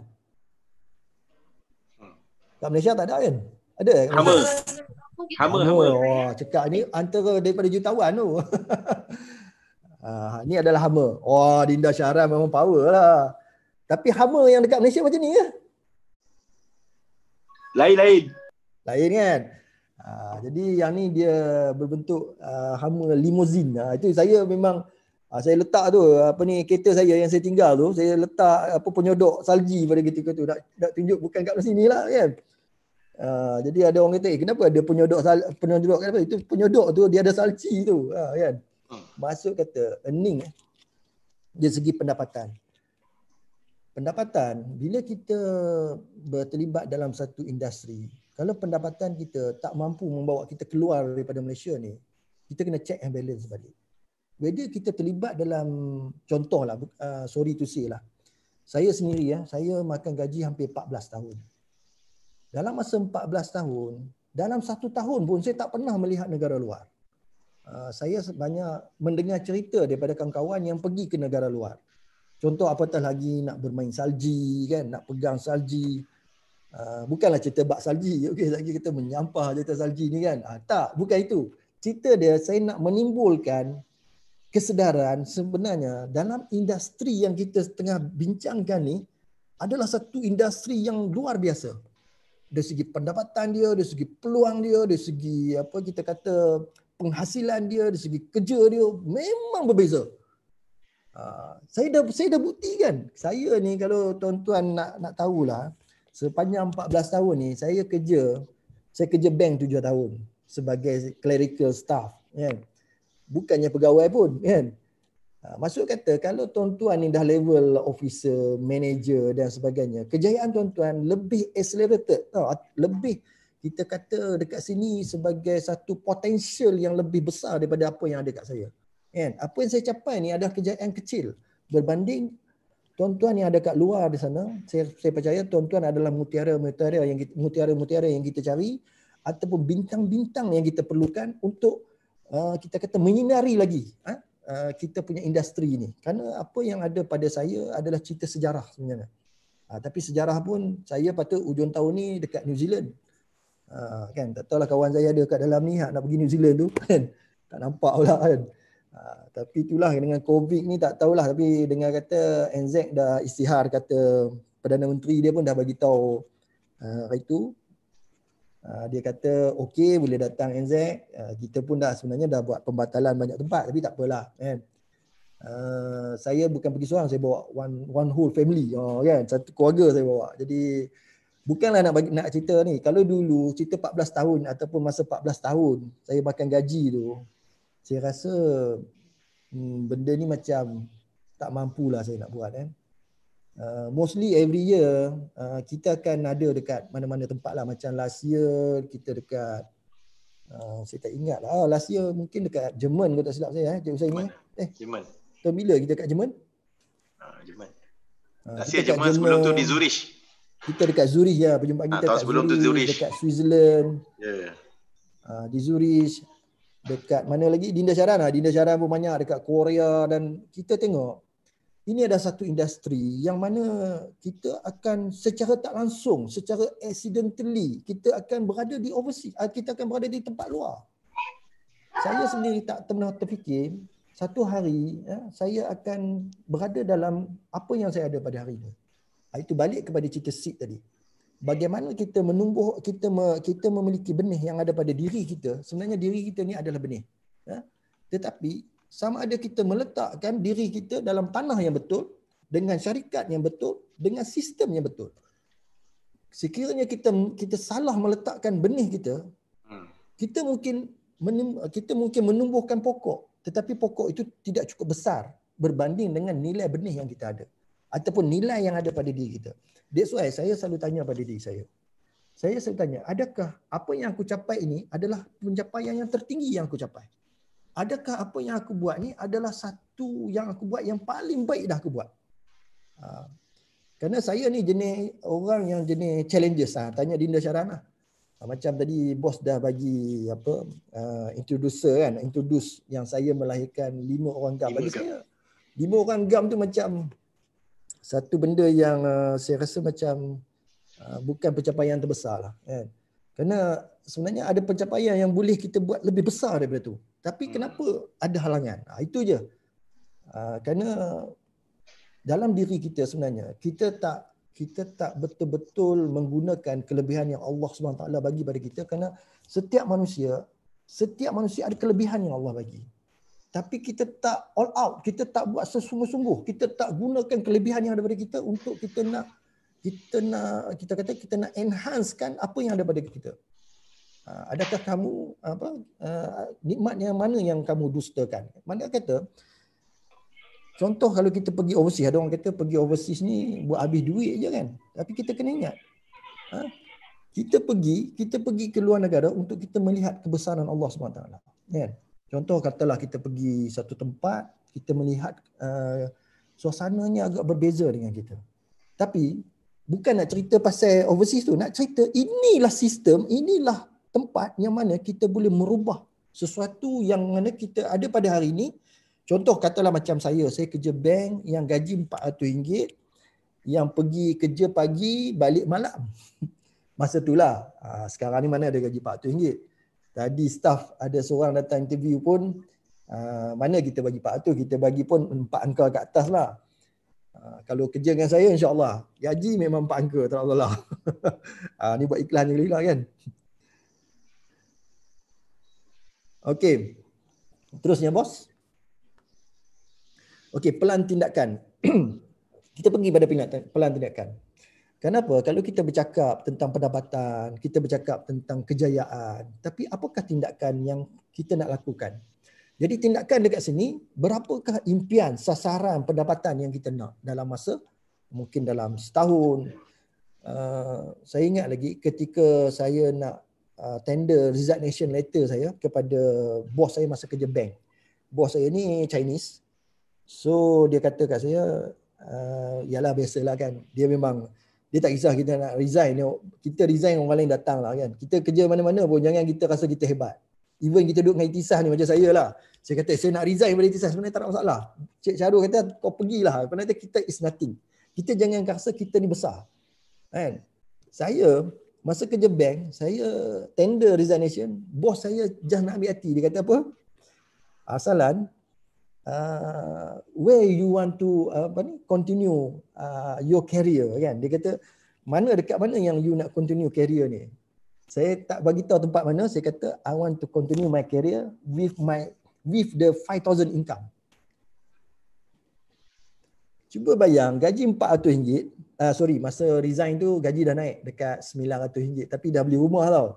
Kat Malaysia tak ada kan? Ada? Hummer. Wah, cakap ni antara daripada jutawan tu. Ni adalah Hummer. Wah, Dinda Syara memang power lah. Tapi Hummer yang dekat Malaysia macam ni ke? Lain. Lain kan? Jadi yang ni dia berbentuk hama limousine. Itu saya memang saya letak tu kereta saya yang saya tinggal tu, saya letak penyodok salji pada ketika tu, nak tunjuk bukan kat sini lah kan. Jadi ada orang kata, kenapa ada penyodok kenapa? Itu penyodok tu dia ada salji tu kan. Masuk kata earning dari segi pendapatan. Bila kita terlibat dalam satu industri, kalau pendapatan kita tak mampu membawa kita keluar daripada Malaysia ni, kita kena check and balance balik. Whether kita terlibat dalam, contohlah, sorry to say lah, saya sendiri saya makan gaji hampir 14 tahun. Dalam masa 14 tahun, dalam 1 tahun pun saya tak pernah melihat negara luar. Saya banyak mendengar cerita daripada kawan-kawan yang pergi ke negara luar. Contoh apatah lagi nak bermain salji kan, nak pegang salji. Bukanlah cerita bak salji, okey, lagi kita menyampah cerita salji ni kan. Tak, bukan itu. Cerita dia saya nak menimbulkan kesedaran sebenarnya dalam industri yang kita tengah bincangkan ni adalah satu industri yang luar biasa. Dari segi pendapatan dia, dari segi peluang dia, dari segi kita kata penghasilan dia, dari segi kerja dia memang berbeza. Saya dah buktikan. Saya ni kalau tuan-tuan nak tahulah, sepanjang 14 tahun ni saya kerja bank 7 tahun sebagai clerical staff kan. Bukannya pegawai pun kan. Maksud kata kalau tuan-tuan ni dah level officer, manager dan sebagainya, kejayaan tuan-tuan lebih accelerated, lebih kita kata dekat sini sebagai satu potensial yang lebih besar daripada apa yang ada kat saya. Kan? Apa yang saya capai ni adalah kejayaan kecil berbanding tuan-tuan yang ada kat luar di sana. Saya percaya tuan-tuan adalah mutiara-mutiara yang kita cari ataupun bintang-bintang yang kita perlukan untuk kita kata menyinari lagi kita punya industri ni. Kerana apa yang ada pada saya adalah cerita sejarah sebenarnya. Tapi sejarah pun saya patut hujung tahun ni dekat New Zealand. Kan tak tahulah kawan saya ada kat dalam ni nak pergi New Zealand tu kan. Tak nampak pula kan. Tapi itulah dengan COVID ni tak tahulah, tapi dengar kata NZ dah isytihar, kata Perdana Menteri dia pun dah bagi tahu hari tu. Dia kata okey boleh datang NZ. Kita pun sebenarnya dah buat pembatalan banyak tempat, tapi tak apalah kan. Saya bukan pergi seorang, saya bawa one whole family kan, satu keluarga saya bawa. Jadi bukanlah nak cerita ni, kalau dulu cerita 14 tahun ataupun masa 14 tahun saya makan gaji tu, saya rasa benda ni macam tak mampulah saya nak buat kan. Mostly every year kita akan ada dekat mana-mana tempat lah. Macam last year kita dekat saya tak ingat lah, last year mungkin dekat Jerman kalau tak silap saya Cik Husaini. Jerman. Tahun bila kita kat Jerman? Jerman. Last year Jerman, sebelum tu di Zurich. Kita dekat Zurich ya, perjumpaan kita kat Zurich, dekat Switzerland. Di Zurich, dekat mana lagi? Dinda Syaran pun banyak, dekat Korea. Dan kita tengok ini ada satu industri yang mana kita akan secara tak langsung, secara accidentally, kita akan berada di overseas, kita akan berada di tempat luar. Saya sendiri tak pernah terfikir satu hari saya akan berada dalam apa yang saya ada pada hari ini. Itu balik kepada cerita seed tadi. Bagaimana kita menumbuh, kita memiliki benih yang ada pada diri kita. Sebenarnya diri kita ni adalah benih. Tetapi sama ada kita meletakkan diri kita dalam tanah yang betul, dengan syarikat yang betul, dengan sistem yang betul. Sekiranya kita salah meletakkan benih kita, kita mungkin menumbuhkan pokok, tetapi pokok itu tidak cukup besar berbanding dengan nilai benih yang kita ada ataupun nilai yang ada pada diri kita. That's why saya selalu tanya pada diri saya. Saya selalu tanya, adakah apa yang aku capai ini adalah pencapaian yang tertinggi yang aku capai? Adakah apa yang aku buat ni adalah satu yang aku buat yang paling baik dah aku buat? Kerana saya ni jenis orang yang jenis challenges. Tanya Dinda Syaran lah. Macam tadi bos dah bagi introducer kan, introduce yang saya melahirkan 5 orang gam. Bagi saya 5 orang gam tu macam satu benda yang saya rasa macam bukan pencapaian terbesar lah kan. Kerana sebenarnya ada pencapaian yang boleh kita buat lebih besar daripada tu. Tapi kenapa ada halangan? Itu je. Kerana dalam diri kita sebenarnya kita kita tak betul-betul menggunakan kelebihan yang Allah SWT bagi pada kita, kerana setiap manusia ada kelebihan yang Allah bagi. Tapi kita tak all out, kita tak buat sesungguh-sungguh, kita tak gunakan kelebihan yang ada pada kita untuk kita nak enhancekan apa yang ada pada kita. Adakah kamu nikmat yang mana yang kamu dustakan? Mana kata contoh kalau kita pergi overseas, ada orang kata pergi overseas ni buat habis duit je kan. Tapi kita kena ingat, kita pergi ke luar negara untuk kita melihat kebesaran Allah SWT. Kan? Contoh katalah kita pergi satu tempat, kita melihat suasananya agak berbeza dengan kita. Tapi bukan nak cerita pasal overseas tu, nak cerita inilah sistem, inilah tempat yang mana kita boleh merubah sesuatu yang mana kita ada pada hari ini. Contoh katalah macam saya kerja bank yang gaji RM400, yang pergi kerja pagi, balik malam. Masa itulah. Sekarang ni mana ada gaji RM400. Tadi staff ada seorang datang interview pun, mana kita bagi RM400, kita bagi pun 4 angka kat atas lah. Kalau kerja dengan saya, insyaAllah gaji memang 4 angka, tak apa lah. Ni buat iklan je lah kan. Okey. Terusnya bos. Okey, pelan tindakan. Kita pergi pada pelan tindakan. Kenapa? Kalau kita bercakap tentang pendapatan, kita bercakap tentang kejayaan, tapi apakah tindakan yang kita nak lakukan? Jadi tindakan dekat sini, berapakah impian, sasaran pendapatan yang kita nak dalam masa, mungkin dalam setahun. Saya ingat lagi ketika saya nak tender resignation letter saya kepada bos saya masa kerja bank. Bos saya ni Chinese. So dia kata kat saya, yalah biasalah kan. Dia tak kisah kita nak resign. Kita resign orang lain datang lah kan. Kita kerja mana-mana pun jangan kita rasa kita hebat. Even kita duduk dengan Itisah ni macam saya lah. Saya kata saya nak resign pada Itisah, sebenarnya tak ada masalah. Cik Syarul kata kau pergilah. Sebenarnya kita is nothing. Kita jangan rasa kita ni besar. Kan? Saya masa kerja bank, saya tender resignation, bos saya just nak ambil hati. Dia kata apa? Asalan, where you want to continue your career kan. Dia kata dekat mana yang you nak continue career ni. Saya tak bagi tahu tempat mana. Saya kata I want to continue my career with the 5,000 income. Cuba bayang gaji RM400. Masa resign tu gaji dah naik dekat RM900, tapi dah beli rumah tau.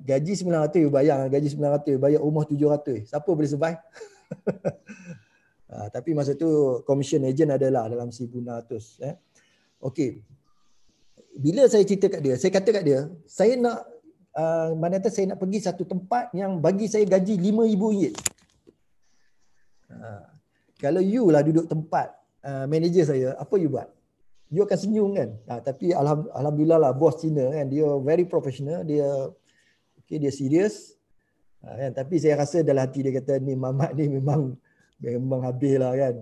Gaji RM900, bayang gaji RM900, bayar rumah RM700. Siapa boleh survive? Tapi masa tu commission agent adalah dalam RM1,600. Okey. Bila saya cerita kat dia, saya kata kat dia, saya nak saya nak pergi satu tempat yang bagi saya gaji RM5,000. Kalau you lah duduk tempat manager saya, apa you buat? You akan senyum kan? Tapi alhamdulillah lah bos Cina kan, dia very professional, dia serius. Kan? Tapi saya rasa dalam hati dia kata ni Mamat ni memang habis lah kan.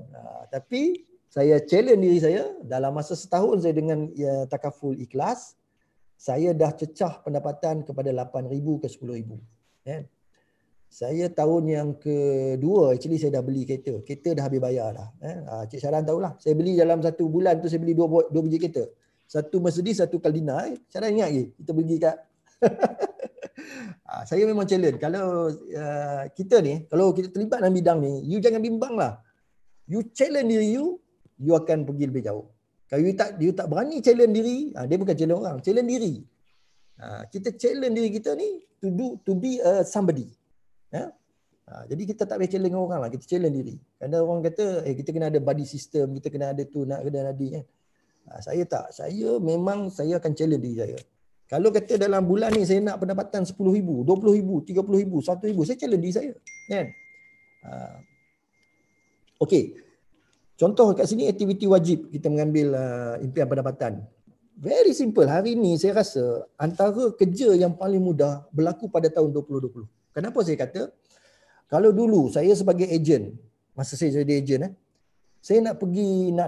Tapi saya challenge diri saya, dalam masa setahun saya dengan takaful ikhlas, saya dah cecah pendapatan kepada 8,000 ke 10,000. Kan? Saya tahun yang kedua, actually saya dah beli kereta. Kereta dah habis bayar dah. Cik Syaran tahulah. Saya beli dalam satu bulan tu saya beli dua biji kereta. Satu Mercedes, satu Caldina. Syaran ingat lagi? Kita pergi kat... Saya memang challenge. Kalau kita ni, kalau kita terlibat dalam bidang ni, you jangan bimbang lah. You challenge diri you akan pergi lebih jauh. Kalau you tak berani challenge diri, dia bukan challenge orang, challenge diri. Kita challenge diri kita ni to be somebody. Jadi kita tak boleh challenge orang lah, kita challenge diri. Kerana orang kata kita kena ada body system, kita kena ada tu, nak kena ada kan. Saya tak, saya akan challenge diri saya. Kalau kata dalam bulan ni saya nak pendapatan 10,000, 20,000, 30,000, 1,000, saya challenge diri saya kan. Okey. Contoh kat sini aktiviti wajib kita mengambil impian pendapatan. Very simple. Hari ni saya rasa antara kerja yang paling mudah berlaku pada tahun 2020. Kenapa saya kata? Kalau dulu saya sebagai ejen, masa saya jadi ejen, saya nak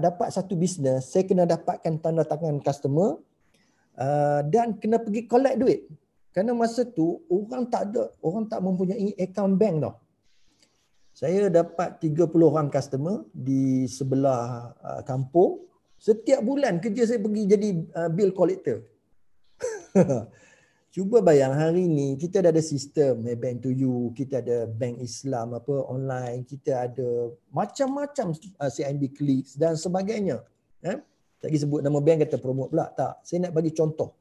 dapat satu bisnes, saya kena dapatkan tanda tangan customer dan kena pergi collect duit. Kerana masa tu orang tak mempunyai account bank tau. Saya dapat 30 orang customer di sebelah kampung. Setiap bulan kerja saya pergi jadi bill collector. Cuba bayang hari ni kita dah ada sistem bank to you, kita ada bank Islam apa online, kita ada macam-macam CIMB Clicks dan sebagainya. Tak pergi sebut nama bank kata promote pula. Tak, saya nak bagi contoh.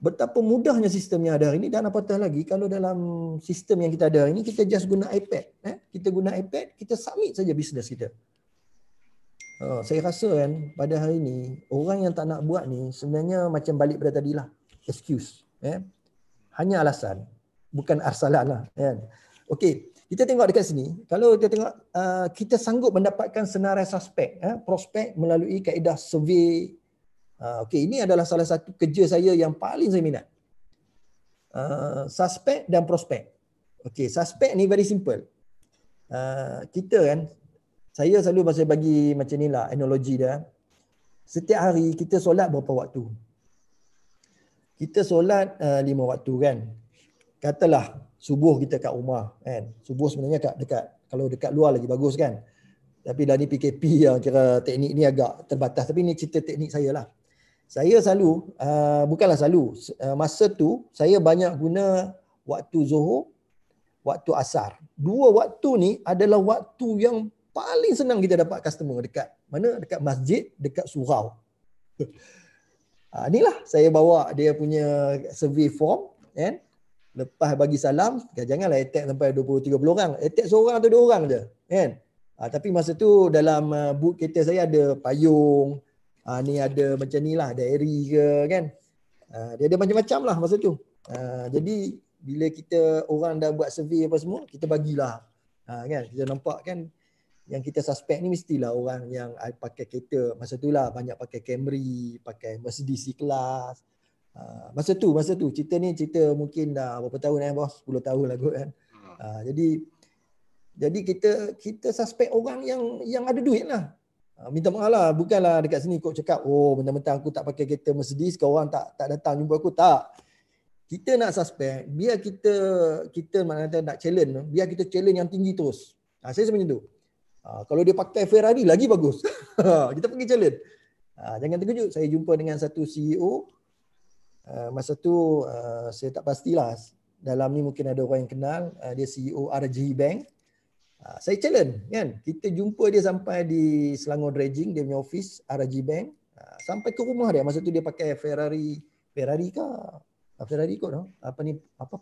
Betapa mudahnya sistem yang ada hari ini, dan apatah lagi kalau dalam sistem yang kita ada hari ini kita just guna iPad. Kita guna iPad, kita submit saja bisnes kita. Saya rasa kan pada hari ini orang yang tak nak buat ni sebenarnya macam balik pada tadilah, excuse. Hanya alasan, bukan arsalan lah. Okey, kita tengok dekat sini. Kalau kita tengok kita sanggup mendapatkan senarai suspek, prospek melalui kaedah survey. Okey, ini adalah salah satu kerja saya yang paling saya minat. Suspek dan prospek. Okey, suspek ni very simple. Kita kan, saya selalu masih bagi macam ni lah analogi dia. Setiap hari kita solat berapa waktu? Kita solat 5 waktu kan. Katalah subuh kita kat rumah kan. Subuh sebenarnya dekat kalau dekat luar lagi bagus kan. Tapi dah ni PKP yang kira teknik ni agak terbatas. Tapi ni cerita teknik saya lah. Saya selalu, bukanlah selalu, masa tu saya banyak guna waktu Zuhur, waktu Asar. Dua waktu ni adalah waktu yang paling senang kita dapat customer dekat mana? Dekat masjid, dekat surau. Inilah saya bawa dia punya survey form kan. Lepas bagi salam, janganlah attack sampai 20-30 orang. Attack seorang atau 2 orang je kan. Tapi masa tu dalam boot kereta saya ada payung. Ni ada macam ni lah, diary ke kan. Dia ada macam-macam lah masa tu. Jadi bila kita orang dah buat survey apa semua, kita bagilah. Kan, kita nampak kan yang kita suspek ni mestilah orang yang pakai kereta. Masa tu lah banyak pakai Camry, pakai Mercedes C-Class. Masa tu cerita ni cerita mungkin dah berapa tahun bos? 10 tahun lah kot kan. Jadi kita suspek orang yang ada duit lah. Minta maaf lah, bukanlah dekat sini kau cakap mentang-mentang aku tak pakai kereta Mercedes kau orang tak datang jumpa aku. Tak. Kita nak suspek, biar kita maknanya nak challenge, biar kita challenge yang tinggi terus. Saya sebenarnya tu. Kalau dia pakai Ferrari lagi bagus. Kita pergi challenge. Jangan terkejut, saya jumpa dengan satu CEO. Masa tu saya tak pastilah. Dalam ni mungkin ada orang yang kenal, dia CEO RJ Bank. Saya challenge kan, kita jumpa dia sampai di Selangor Dredging, dia punya office RJ Bank, sampai ke rumah dia. Masa tu dia pakai Ferrari kot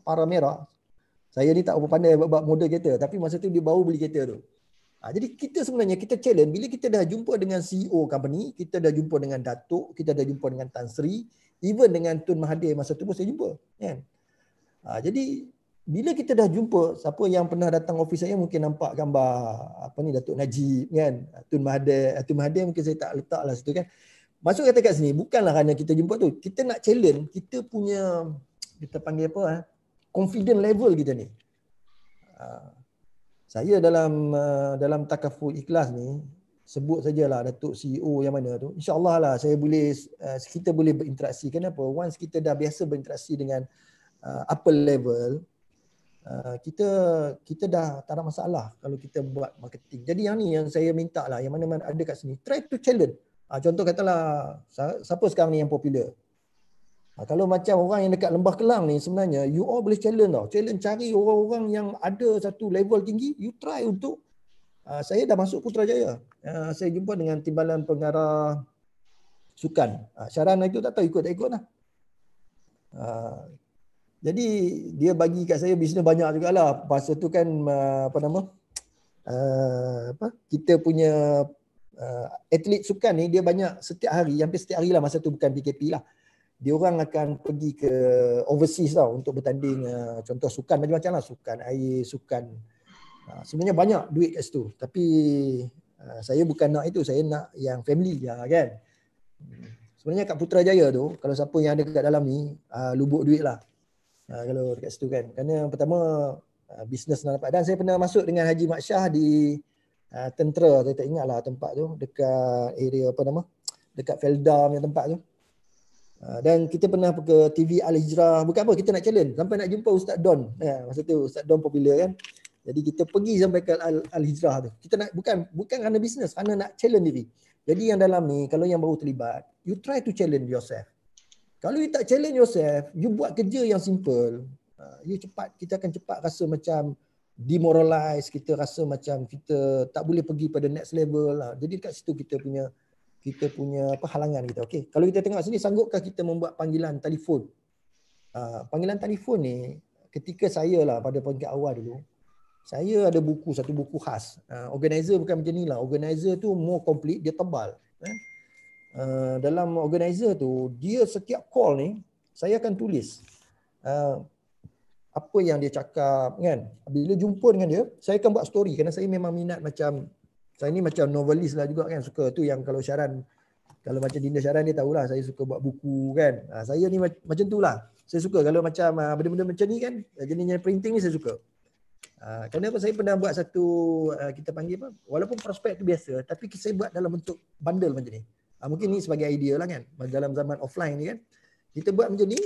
Paramera. Saya ni tak apa pandai buat model kereta, tapi masa tu dia baru beli kereta tu. Jadi kita sebenarnya kita challenge bila kita dah jumpa dengan CEO company, kita dah jumpa dengan Datuk, kita dah jumpa dengan Tan Sri, even dengan Tun Mahathir masa tu pun saya jumpa kan. Jadi bila kita dah jumpa, siapa yang pernah datang office saya mungkin nampak gambar Datuk Najib kan, Tun Mahathir mungkin saya tak letaklah situ kan. Masuk kata kat sini bukanlah kerana kita jumpa tu, kita nak challenge kita punya, kita panggil apa confident level kita ni. Saya dalam takaful ikhlas ni sebut sajalah Datuk CEO yang mana tu, insya-Allah lah kita boleh berinteraksi. Kenapa? Once kita dah biasa berinteraksi dengan upper level, kita dah tak ada masalah kalau kita buat marketing. Jadi yang ni yang saya minta lah, yang mana-mana ada kat sini, try to challenge. Contoh katalah siapa sekarang ni yang popular. Kalau macam orang yang dekat Lembah Kelang ni, sebenarnya you all boleh challenge tau. Challenge cari orang-orang yang ada satu level tinggi, you try untuk saya dah masuk Putrajaya. Saya jumpa dengan Timbalan Pengarah Sukan. Syaran itu tak tahu ikut tak ikut lah. Jadi dia bagi kat saya bisnes banyak jugalah. Masa tu kan kita punya atlet sukan ni dia banyak setiap hari, hampir setiap hari lah masa tu, bukan PKP lah. Dia orang akan pergi ke overseas tau untuk bertanding, contoh sukan macam-macam lah, sukan air, sukan sebenarnya banyak duit kat situ. Tapi saya bukan nak itu, saya nak yang family kan. Sebenarnya kat Putrajaya tu, kalau siapa yang ada kat dalam ni, lubuk duit lah. Kalau dekat situ kan. Kerana pertama bisnes nak dapat. Dan saya pernah masuk dengan Haji Mat Shah di tentera, saya tak ingat lah tempat tu, dekat area dekat Felda punya tempat tu. Dan kita pernah ke TV Al-Hijrah, bukan apa, kita nak challenge sampai nak jumpa Ustaz Don. Masa tu Ustaz Don popular kan. Jadi kita pergi sampai ke Al-Hijrah tu. Kita nak bukan kerana bisnes, kerana nak challenge diri. Jadi yang dalam ni, kalau yang baru terlibat, you try to challenge yourself. Kalau you tak challenge yourself, you buat kerja yang simple, kita akan cepat rasa macam demoralize, kita rasa macam kita tak boleh pergi pada next level lah. Jadi kat situ kita punya halangan kita. Okey, kalau kita tengok sini, sanggupkah kita membuat panggilan telefon? Panggilan telefon ni, ketika saya lah pada peringkat awal dulu, saya ada satu buku khas. Organizer bukan macam ni lah. Organizer tu more complete, dia tebal. Dalam organizer tu, dia setiap call ni, saya akan tulis apa yang dia cakap kan. Bila jumpa dengan dia, saya akan buat story kerana saya memang minat macam, saya ni macam novelis lah juga kan. Suka tu yang kalau Syaran, kalau macam Dinda Syaran dia tahulah saya suka buat buku kan. Saya ni macam tu lah. Saya suka kalau macam benda-benda macam ni kan, jenis printing ni saya suka. Kenapa saya pernah buat satu, kita panggil apa, walaupun prospek tu biasa, tapi saya buat dalam bentuk bundle macam ni. Mungkin ni sebagai idea lah kan, dalam zaman offline ni kan, kita buat macam ni,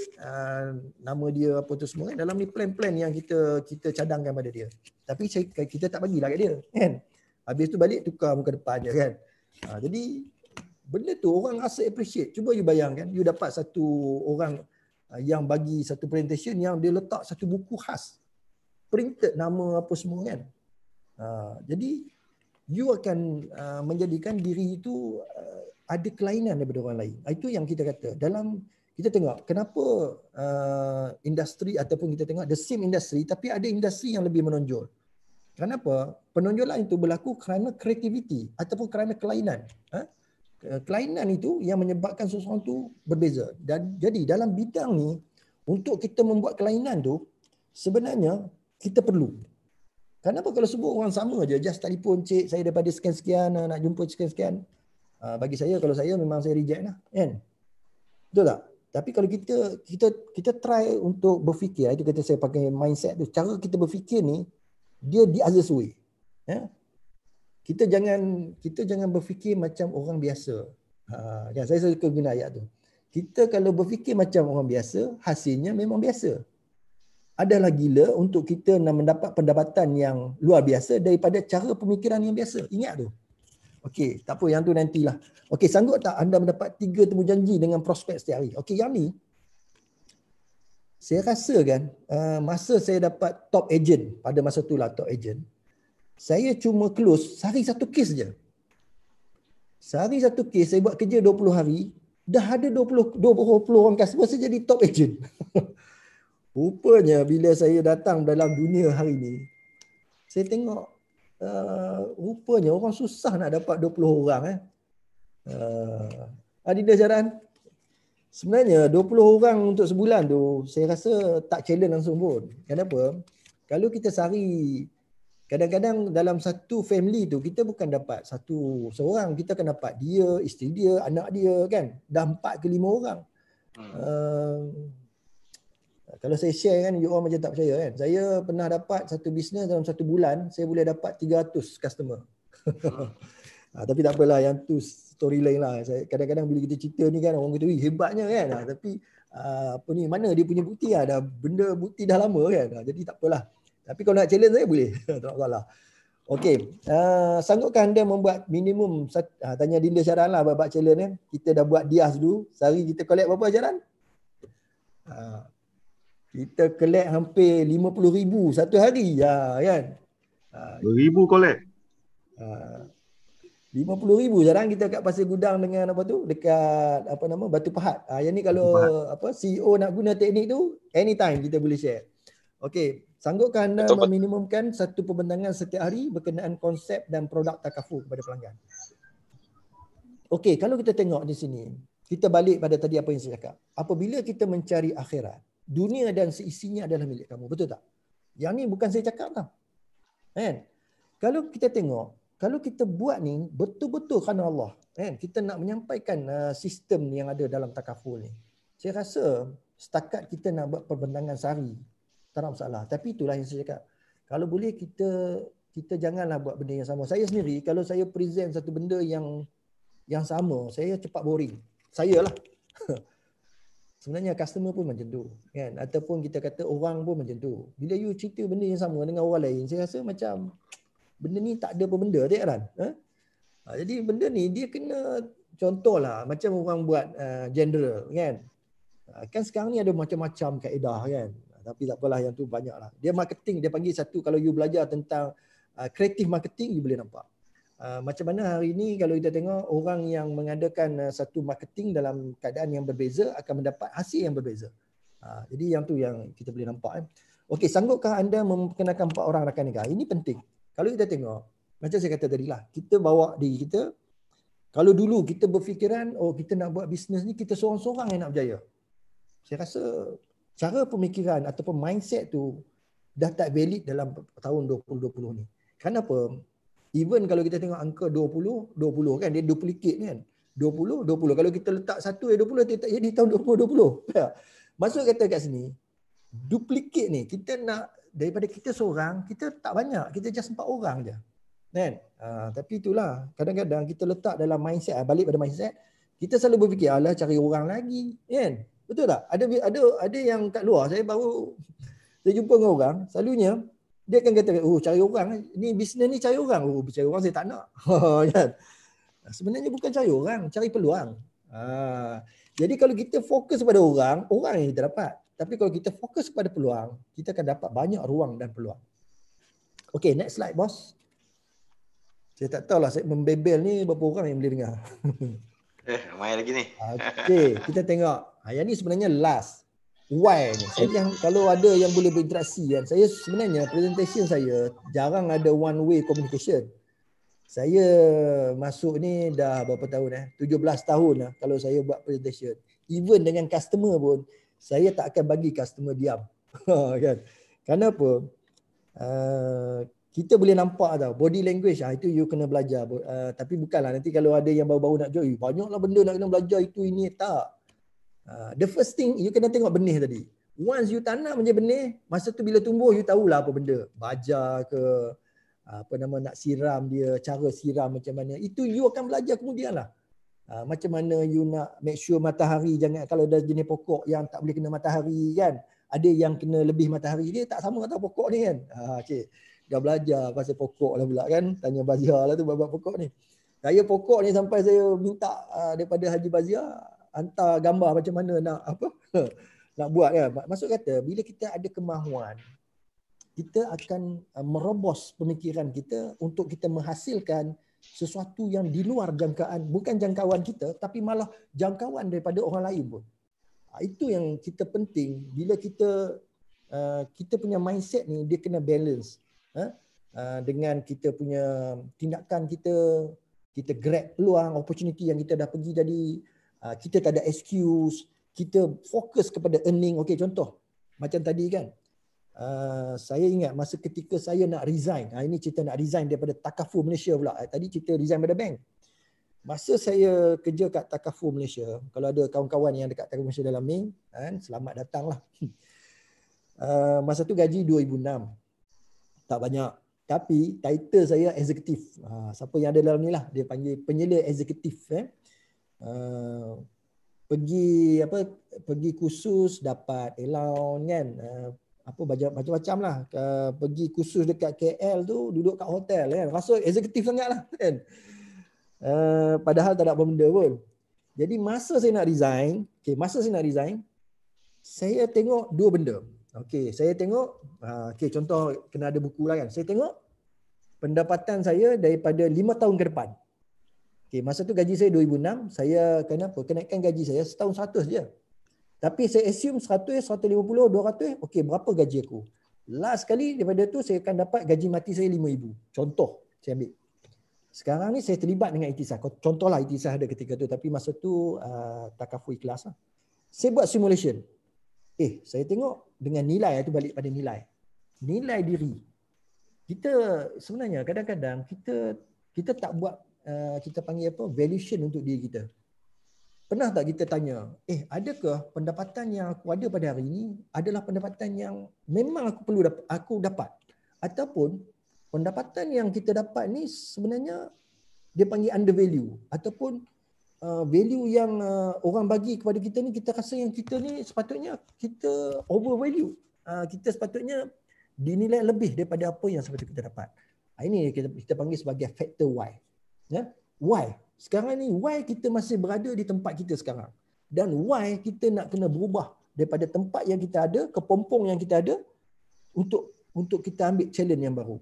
nama dia apa tu semua kan, dalam ni plan-plan yang kita cadangkan pada dia. Tapi kita tak bagilah kat dia kan. Habis tu balik tukar muka depan je kan. Jadi benda tu orang rasa appreciate. Cuba you bayangkan, you dapat satu orang yang bagi satu presentation yang dia letak satu buku khas, printed nama apa semua kan. Jadi you akan menjadikan diri itu ada kelainan daripada orang lain. Itu yang kita kata. Dalam kita tengok kenapa industri ataupun kita tengok the same industry tapi ada industri yang lebih menonjol. Kenapa? Penonjolan itu berlaku kerana kreativiti ataupun kerana kelainan. Kelainan itu yang menyebabkan seseorang tu berbeza. Dan jadi dalam bidang ni, untuk kita membuat kelainan tu sebenarnya kita perlu. Kenapa kalau semua orang sama je, just telefon, cik saya daripada sekian-sekian, nak jumpa sekian-sekian. Bagi saya, kalau saya memang saya reject lah. Kan? Betul tak? Tapi kalau kita try untuk berfikir, itu kata saya pakai mindset tu, cara kita berfikir ni, dia the other way. Kita jangan berfikir macam orang biasa. Kan? Saya suka guna ayat tu. Kita kalau berfikir macam orang biasa, hasilnya memang biasa. Adalah gila untuk kita nak mendapat pendapatan yang luar biasa daripada cara pemikiran yang biasa. Ingat tu. Okey, tak apa, yang tu nantilah. Okey, sanggup tak anda mendapat 3 temu janji dengan prospek setiap hari? Okey, yang ni saya rasa kan masa saya dapat top agent, pada masa tu lah top agent, saya cuma close sehari satu kes je. Sehari satu kes, saya buat kerja 20 hari, dah ada 20 orang customer, saya jadi top agent. Rupanya bila saya datang dalam dunia hari ni, saya tengok rupanya orang susah nak dapat 20 orang. Dinda Syaran, sebenarnya 20 orang untuk sebulan tu saya rasa tak challenge langsung pun. Kenapa? Kalau kita sehari, kadang-kadang dalam satu family tu kita bukan dapat seorang, kita akan dapat dia, isteri dia, anak dia kan. Dah 4 ke 5 orang. Kalau saya share kan, you orang macam tak percaya kan. Saya pernah dapat satu bisnes dalam satu bulan, saya boleh dapat 300 customer. Tapi tak apalah, yang tu story lain lah. Kadang-kadang bila kita cerita ni kan, orang kata, hebatnya kan. Tapi mana dia punya bukti lah. Benda bukti dah lama kan. Jadi tak apalah. Tapi kalau nak challenge saya boleh. Tak masalah. Okey. Sanggupkah anda membuat minimum, tanya Dinda Syaran lah buat challenge kan. Kita dah buat dias dulu. Sehari kita collect berapa Syaran? Kita collect hampir 50,000 satu hari kan. 2,000 collect. 50,000 sekarang kita kat pasir gudang dengan apa tu, dekat apa nama, Batu Pahat. Yang ni kalau CEO nak guna teknik tu, anytime kita boleh share. Okey, sanggupkah anda meminimumkan satu pembentangan setiap hari berkenaan konsep dan produk takaful kepada pelanggan? Okey, kalau kita tengok di sini, kita balik pada tadi apa yang saya cakap. Apabila kita mencari akhirat, dunia dan seisinya adalah milik kamu. Betul tak? Yang ni bukan saya cakap tau. Kan? Kalau kita tengok, kalau kita buat ni betul-betul kerana Allah, kan? Kita nak menyampaikan sistem yang ada dalam takaful ni. Saya rasa setakat kita nak buat perbentangan sehari, tak ada masalah. Tapi itulah yang saya cakap. Kalau boleh kita janganlah buat benda yang sama. Saya sendiri, kalau saya present satu benda yang sama, saya cepat boring. Saya lah. Sebenarnya customer pun macam tu kan, ataupun kita kata orang pun macam tu. Bila you cerita benda yang sama dengan orang lain, saya rasa macam benda ni tak ada apa benda, tak kan? Jadi benda ni dia kena contohlah macam orang buat general kan. Kan sekarang ni ada macam-macam kaedah kan. Tapi tak apalah, yang tu banyak lah. Dia marketing, dia panggil satu, kalau you belajar tentang creative marketing, you boleh nampak. Macam mana hari ni kalau kita tengok orang yang mengadakan satu marketing dalam keadaan yang berbeza akan mendapat hasil yang berbeza. Jadi yang tu yang kita boleh nampak. Okey, sanggupkah anda memperkenalkan 4 orang rakan nikah? Ini penting. Kalau kita tengok, macam saya kata tadi lah, kita bawa diri kita. Kalau dulu kita berfikiran, oh kita nak buat bisnes ni, kita seorang-seorang yang nak berjaya. Saya rasa cara pemikiran ataupun mindset tu dah tak valid dalam tahun 2020 ni. Kenapa? Even kalau kita tengok angka 20 kan, dia duplicate kan. 20. Kalau kita letak 1 20, dia tak jadi tahun 2020. Maksud kata kat sini, duplicate ni, kita nak daripada kita seorang, kita tak banyak, kita just 4 orang je. Kan? Tapi itulah, kadang-kadang kita letak dalam mindset, balik pada mindset, kita selalu berfikir, alah cari orang lagi. Kan? Betul tak? Ada yang kat luar, saya jumpa dengan orang, selalunya dia akan kata, oh cari orang, ni bisnes ni cari orang. Oh cari orang saya tak nak. Kan? Sebenarnya bukan cari orang, cari peluang. Jadi kalau kita fokus pada orang yang kita dapat. Tapi kalau kita fokus pada peluang, kita akan dapat banyak ruang dan peluang. Okay, next slide bos. Saya tak tahulah saya membebel ni berapa orang yang boleh dengar. Ramai lagi ni. Okay, kita tengok. Yang ni sebenarnya last. Why ni? Saya kalau ada yang boleh berinteraksi kan. Saya sebenarnya presentation saya jarang ada one way communication. Saya masuk ni dah berapa tahun 17 tahun lah kalau saya buat presentation. Even dengan customer pun saya tak akan bagi customer diam. Kan? Kenapa? Kita boleh nampak tau body language itu you kena belajar. Tapi bukanlah nanti kalau ada yang baru-baru nak join, banyaklah benda nak kena belajar itu ini tak. The first thing you kena tengok benih tadi. Once you tanam je benih, masa tu bila tumbuh you tahulah apa benda. Baja ke nak siram dia, cara siram macam mana. Itu you akan belajar kemudian lah. Macam mana you nak make sure matahari, jangan kalau ada jenis pokok yang tak boleh kena matahari kan. Ada yang kena lebih matahari, dia tak sama kata pokok ni kan. Cik, dah belajar pasal pokok lah pula kan. Tanya Bazia lah tu bab pokok ni. Saya pokok ni sampai saya minta daripada Haji Bazia hantar gambar macam mana nak buat kan. Maksud kata bila kita ada kemahuan, kita akan merobos pemikiran kita untuk kita menghasilkan sesuatu yang di luar jangkaan, bukan jangkauan kita tapi malah jangkauan daripada orang lain pun. Itu yang kita penting bila kita punya mindset ni dia kena balance dengan kita punya tindakan kita grab peluang opportunity yang kita dah pergi tadi. Kita tak ada excuse, kita fokus kepada earning. Okey, contoh macam tadi kan, saya ingat masa ketika saya nak resign, ini cerita nak resign daripada Takaful Malaysia pula. Tadi cerita resign pada bank. Masa saya kerja kat Takaful Malaysia, kalau ada kawan-kawan yang dekat Takaful Malaysia dalam ni, selamat datang lah. Masa tu gaji 2006, tak banyak. Tapi title saya eksekutif. Siapa yang ada dalam ni lah, dia panggil penyela eksekutif. Pergi kursus dapat allowance kan, macam-macam lah. Pergi kursus dekat KL tu duduk kat hotel kan, rasa eksekutif sangat lah kan. Padahal tak ada apa benda pun. Jadi masa saya nak resign, saya tengok dua benda. Saya tengok contoh kena ada buku lah kan. Saya tengok pendapatan saya daripada 5 tahun ke depan. Masa tu gaji saya 2006, saya kenaikan gaji saya setahun 100 je. Tapi saya assume 100, 150, 200, berapa gaji aku? Last kali daripada tu saya akan dapat gaji mati saya 5,000. Contoh saya ambil. Sekarang ni saya terlibat dengan Itisah. Contohlah Itisah ada ketika tu, tapi masa tu Takaful ikhlas lah. Saya buat simulation. Saya tengok dengan nilai, itu balik pada nilai. Nilai diri. Kita sebenarnya kadang-kadang kita tak buat kita panggil valuation untuk diri kita. Pernah tak kita tanya, adakah pendapatan yang aku ada pada hari ini adalah pendapatan yang memang aku dapat, ataupun pendapatan yang kita dapat ni sebenarnya dia panggil undervalue, ataupun value yang orang bagi kepada kita ni kita rasa yang kita ni sepatutnya kita overvalue. Kita sepatutnya dinilai lebih daripada apa yang sepatutnya kita dapat. Ini kita panggil sebagai factor Y. Why? Sekarang ni why kita masih berada di tempat kita sekarang? Dan why kita nak kena berubah daripada tempat yang kita ada ke pompong yang kita ada untuk kita ambil challenge yang baru?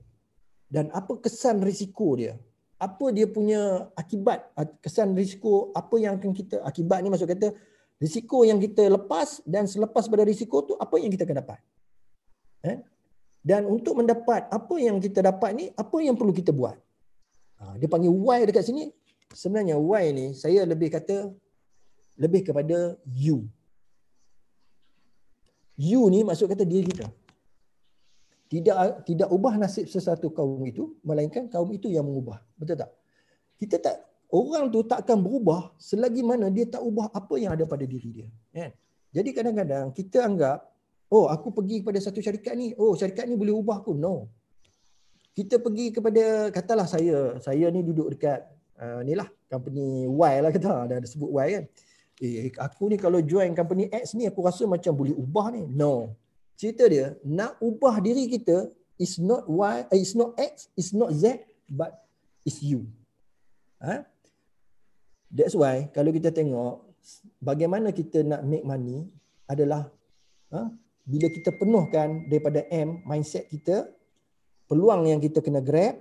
Dan apa kesan risiko dia? Apa dia punya akibat, kesan risiko apa yang akan kita, akibat ni maksud kata risiko yang kita lepas, dan selepas pada risiko tu apa yang kita akan dapat. Dan untuk mendapat apa yang kita dapat ni, apa yang perlu kita buat. Dia panggil why dekat sini. Sebenarnya why ni saya lebih kepada you. You ni maksud kata diri kita. Tidak ubah nasib sesuatu kaum itu, melainkan kaum itu yang mengubah. Betul tak? Orang tu tak akan berubah selagi mana dia tak ubah apa yang ada pada diri dia. Kan? Jadi kadang-kadang kita anggap, oh aku pergi kepada satu syarikat ni, oh syarikat ni boleh ubah aku. No. Kita pergi kepada, katalah saya ni duduk dekat ni lah, company Y lah kata, dah sebut Y kan. Aku ni kalau join company X ni aku rasa macam boleh ubah ni. No. Cerita dia, nak ubah diri kita is not Y, is not X, is not Z, but is you. That's why kalau kita tengok bagaimana kita nak make money adalah bila kita penuhkan daripada M, mindset kita, peluang yang kita kena grab,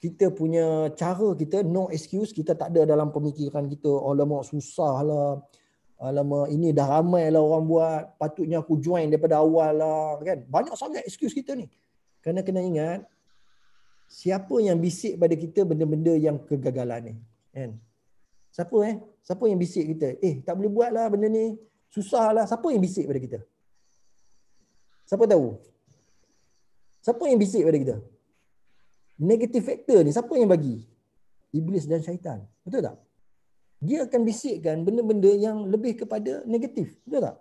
kita punya cara kita, no excuse, kita tak ada dalam pemikiran kita, alamak susah lah, alamak ini dah ramai lah orang buat, patutnya aku join daripada awal lah, kan? Banyak sangat excuse kita ni. Kerana kena ingat, siapa yang bisik pada kita benda-benda yang kegagalan ni, kan? Siapa yang bisik kita? Tak boleh buat lah benda ni, susah lah. Siapa yang bisik pada kita? Siapa tahu? Siapa yang bisik pada kita? Negative factor ni siapa yang bagi? Iblis dan syaitan. Betul tak? Dia akan bisikkan benda-benda yang lebih kepada negatif. Betul tak?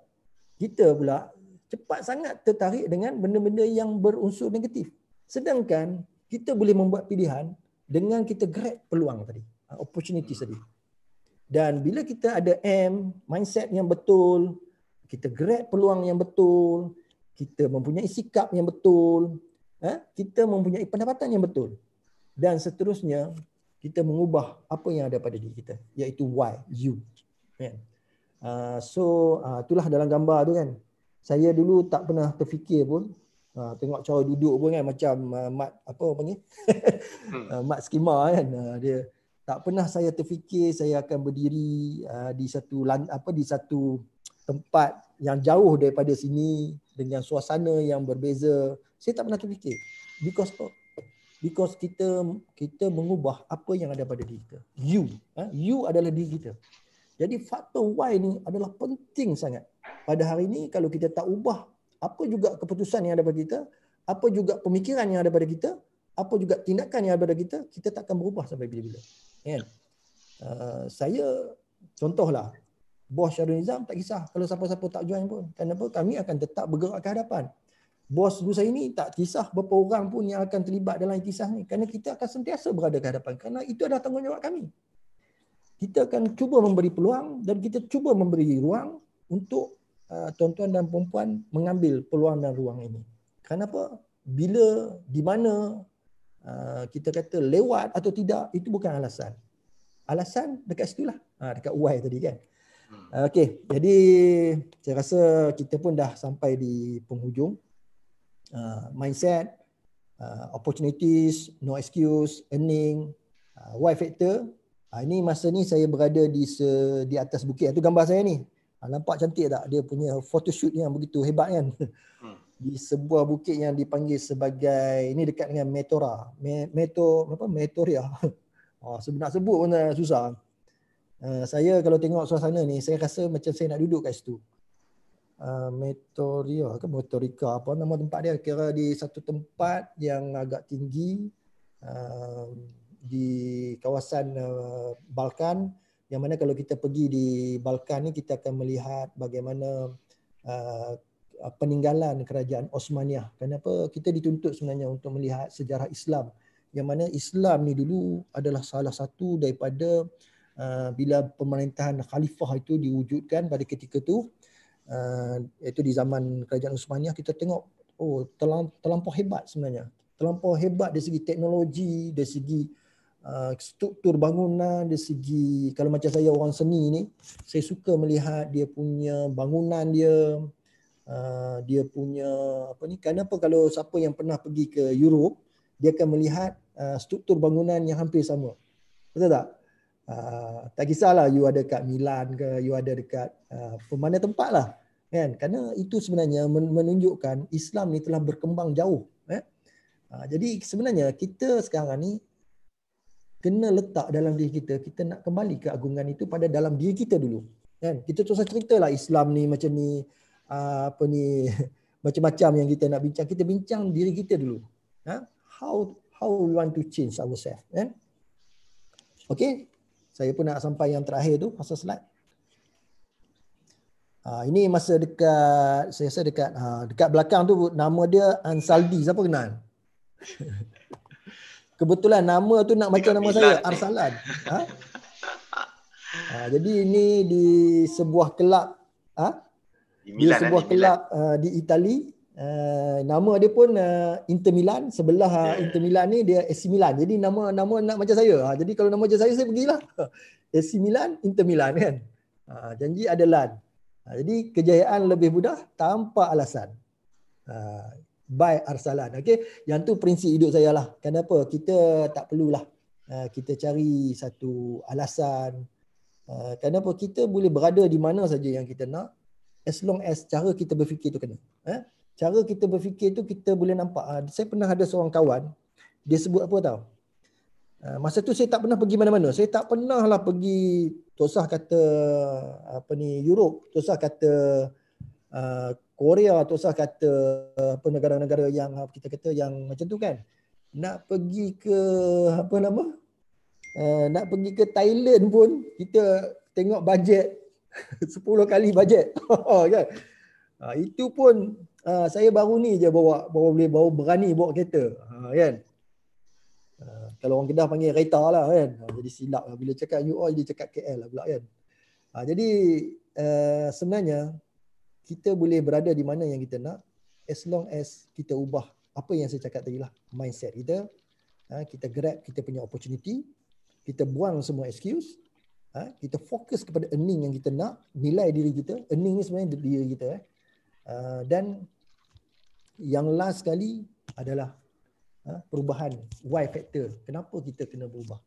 Kita pula cepat sangat tertarik dengan benda-benda yang berunsur negatif. Sedangkan kita boleh membuat pilihan dengan kita grab peluang tadi. Opportunity tadi. Dan bila kita ada mindset yang betul, kita grab peluang yang betul, kita mempunyai sikap yang betul, kita mempunyai pendapatan yang betul, dan seterusnya kita mengubah apa yang ada pada diri kita, iaitu why, you. Itulah dalam gambar tu kan. Saya dulu tak pernah terfikir pun, tengok cara duduk pun kan macam mat apa panggil mat skema kan. Dia tak pernah saya terfikir saya akan berdiri di satu tempat yang jauh daripada sini dengan suasana yang berbeza. Saya tak pernah terfikir. Because kita mengubah apa yang ada pada diri kita. You adalah diri kita. Jadi faktor why ni adalah penting sangat. Pada hari ini kalau kita tak ubah apa juga keputusan yang ada pada kita, apa juga pemikiran yang ada pada kita, apa juga tindakan yang ada pada kita, kita tak akan berubah sampai bila-bila. Saya contohlah, bos Syarul Nizam tak kisah kalau siapa-siapa tak join pun. Kenapa? Kami akan tetap bergerak ke hadapan. Bos guru saya ni tak kisah berapa orang pun yang akan terlibat dalam iktisas ni, kerana kita akan sentiasa berada ke hadapan, kerana itu adalah tanggungjawab kami. Kita akan cuba memberi peluang dan kita cuba memberi ruang untuk tuan-tuan dan puan-puan mengambil peluang dan ruang ini. Kenapa? Bila, di mana kita kata lewat atau tidak, itu bukan alasan. Alasan dekat situlah, dekat Y tadi kan. Okey, jadi saya rasa kita pun dah sampai di penghujung. Mindset, opportunities, no excuse, earning, Y factor. Ini masa ni saya berada di atas bukit. Itu gambar saya ni. Nampak cantik tak? Dia punya photoshoot yang begitu hebat kan? Di sebuah bukit yang dipanggil sebagai, ini dekat dengan Metora. Metoria. Nak sebut pun susah. Saya kalau tengok suasana ni, saya rasa macam saya nak duduk kat situ. Metoria ke Motorika, apa nama tempat dia, kira di satu tempat yang agak tinggi di kawasan Balkan, yang mana kalau kita pergi di Balkan ni kita akan melihat bagaimana peninggalan kerajaan Osmaniyah. Kenapa kita dituntut sebenarnya untuk melihat sejarah Islam, yang mana Islam ni dulu adalah salah satu daripada bila pemerintahan khalifah itu diwujudkan pada ketika itu, iaitu di zaman kerajaan Osmaniyah. Kita tengok terlampau hebat sebenarnya, terlampau hebat dari segi teknologi, dari segi struktur bangunan, dari segi kalau macam saya orang seni ni, saya suka melihat dia punya bangunan dia, dia punya apa ni, kenapa kalau siapa yang pernah pergi ke Europe, dia akan melihat struktur bangunan yang hampir sama. Betul tak? Tak kisahlah you ada kat Milan ke, you ada dekat mana tempat lah, kan? Kerana itu sebenarnya menunjukkan Islam ni telah berkembang jauh. Jadi sebenarnya kita sekarang ni kena letak dalam diri kita, kita nak kembali keagungan itu pada dalam diri kita dulu, kan? Kita terus ceritalah Islam ni macam ni, apa ni, macam-macam yang kita nak bincang, kita bincang diri kita dulu. How we want to change ourselves, kan? Okey, saya pun nak sampai yang terakhir tu, pasal slide. Ini masa dekat, saya rasa dekat belakang tu nama dia Ansaldi, siapa kenal? Kebetulan nama tu nak macam nama saya, Arsalan. Jadi ini di sebuah kelab, di sebuah kelab di Itali. Nama dia pun Inter Milan. Sebelah Inter Milan ni dia AC Milan. Jadi nama nak macam saya. Jadi kalau nama macam saya pergilah AC Milan, Inter Milan, kan. Janji ada LAN. Jadi kejayaan lebih mudah tanpa alasan. By Arsalan. Okey, yang tu prinsip hidup saya lah. Kenapa? Kita tak perlulah kita cari satu alasan. Kenapa? Kita boleh berada di mana saja yang kita nak, as long as cara kita berfikir tu kena. Cara kita berfikir tu kita boleh nampak. Saya pernah ada seorang kawan, dia sebut apa tahu? Masa tu saya tak pernah pergi mana-mana. Saya tak pernah lah pergi, tak usah kata apa ni, Europe, tak usah kata Korea, tak usah kata apa negara-negara yang kita kata yang macam tu, kan. Nak pergi ke apa nama? Nak pergi ke Thailand pun kita tengok bajet 10 kali bajet. Kan? Itu pun saya baru ni je baru berani bawa kereta, kan. Kalau orang Kedah panggil kereta lah, kan. Jadi silap lah bila cakap UOL dia cakap KL lah pula, kan. Jadi sebenarnya kita boleh berada di mana yang kita nak, as long as kita ubah apa yang saya cakap tadi lah, mindset kita. Kita grab kita punya opportunity, kita buang semua excuse, kita fokus kepada earning yang kita nak, nilai diri kita. Earning ni sebenarnya diri kita. Dan yang last sekali adalah perubahan, why factor. Kenapa kita kena berubah?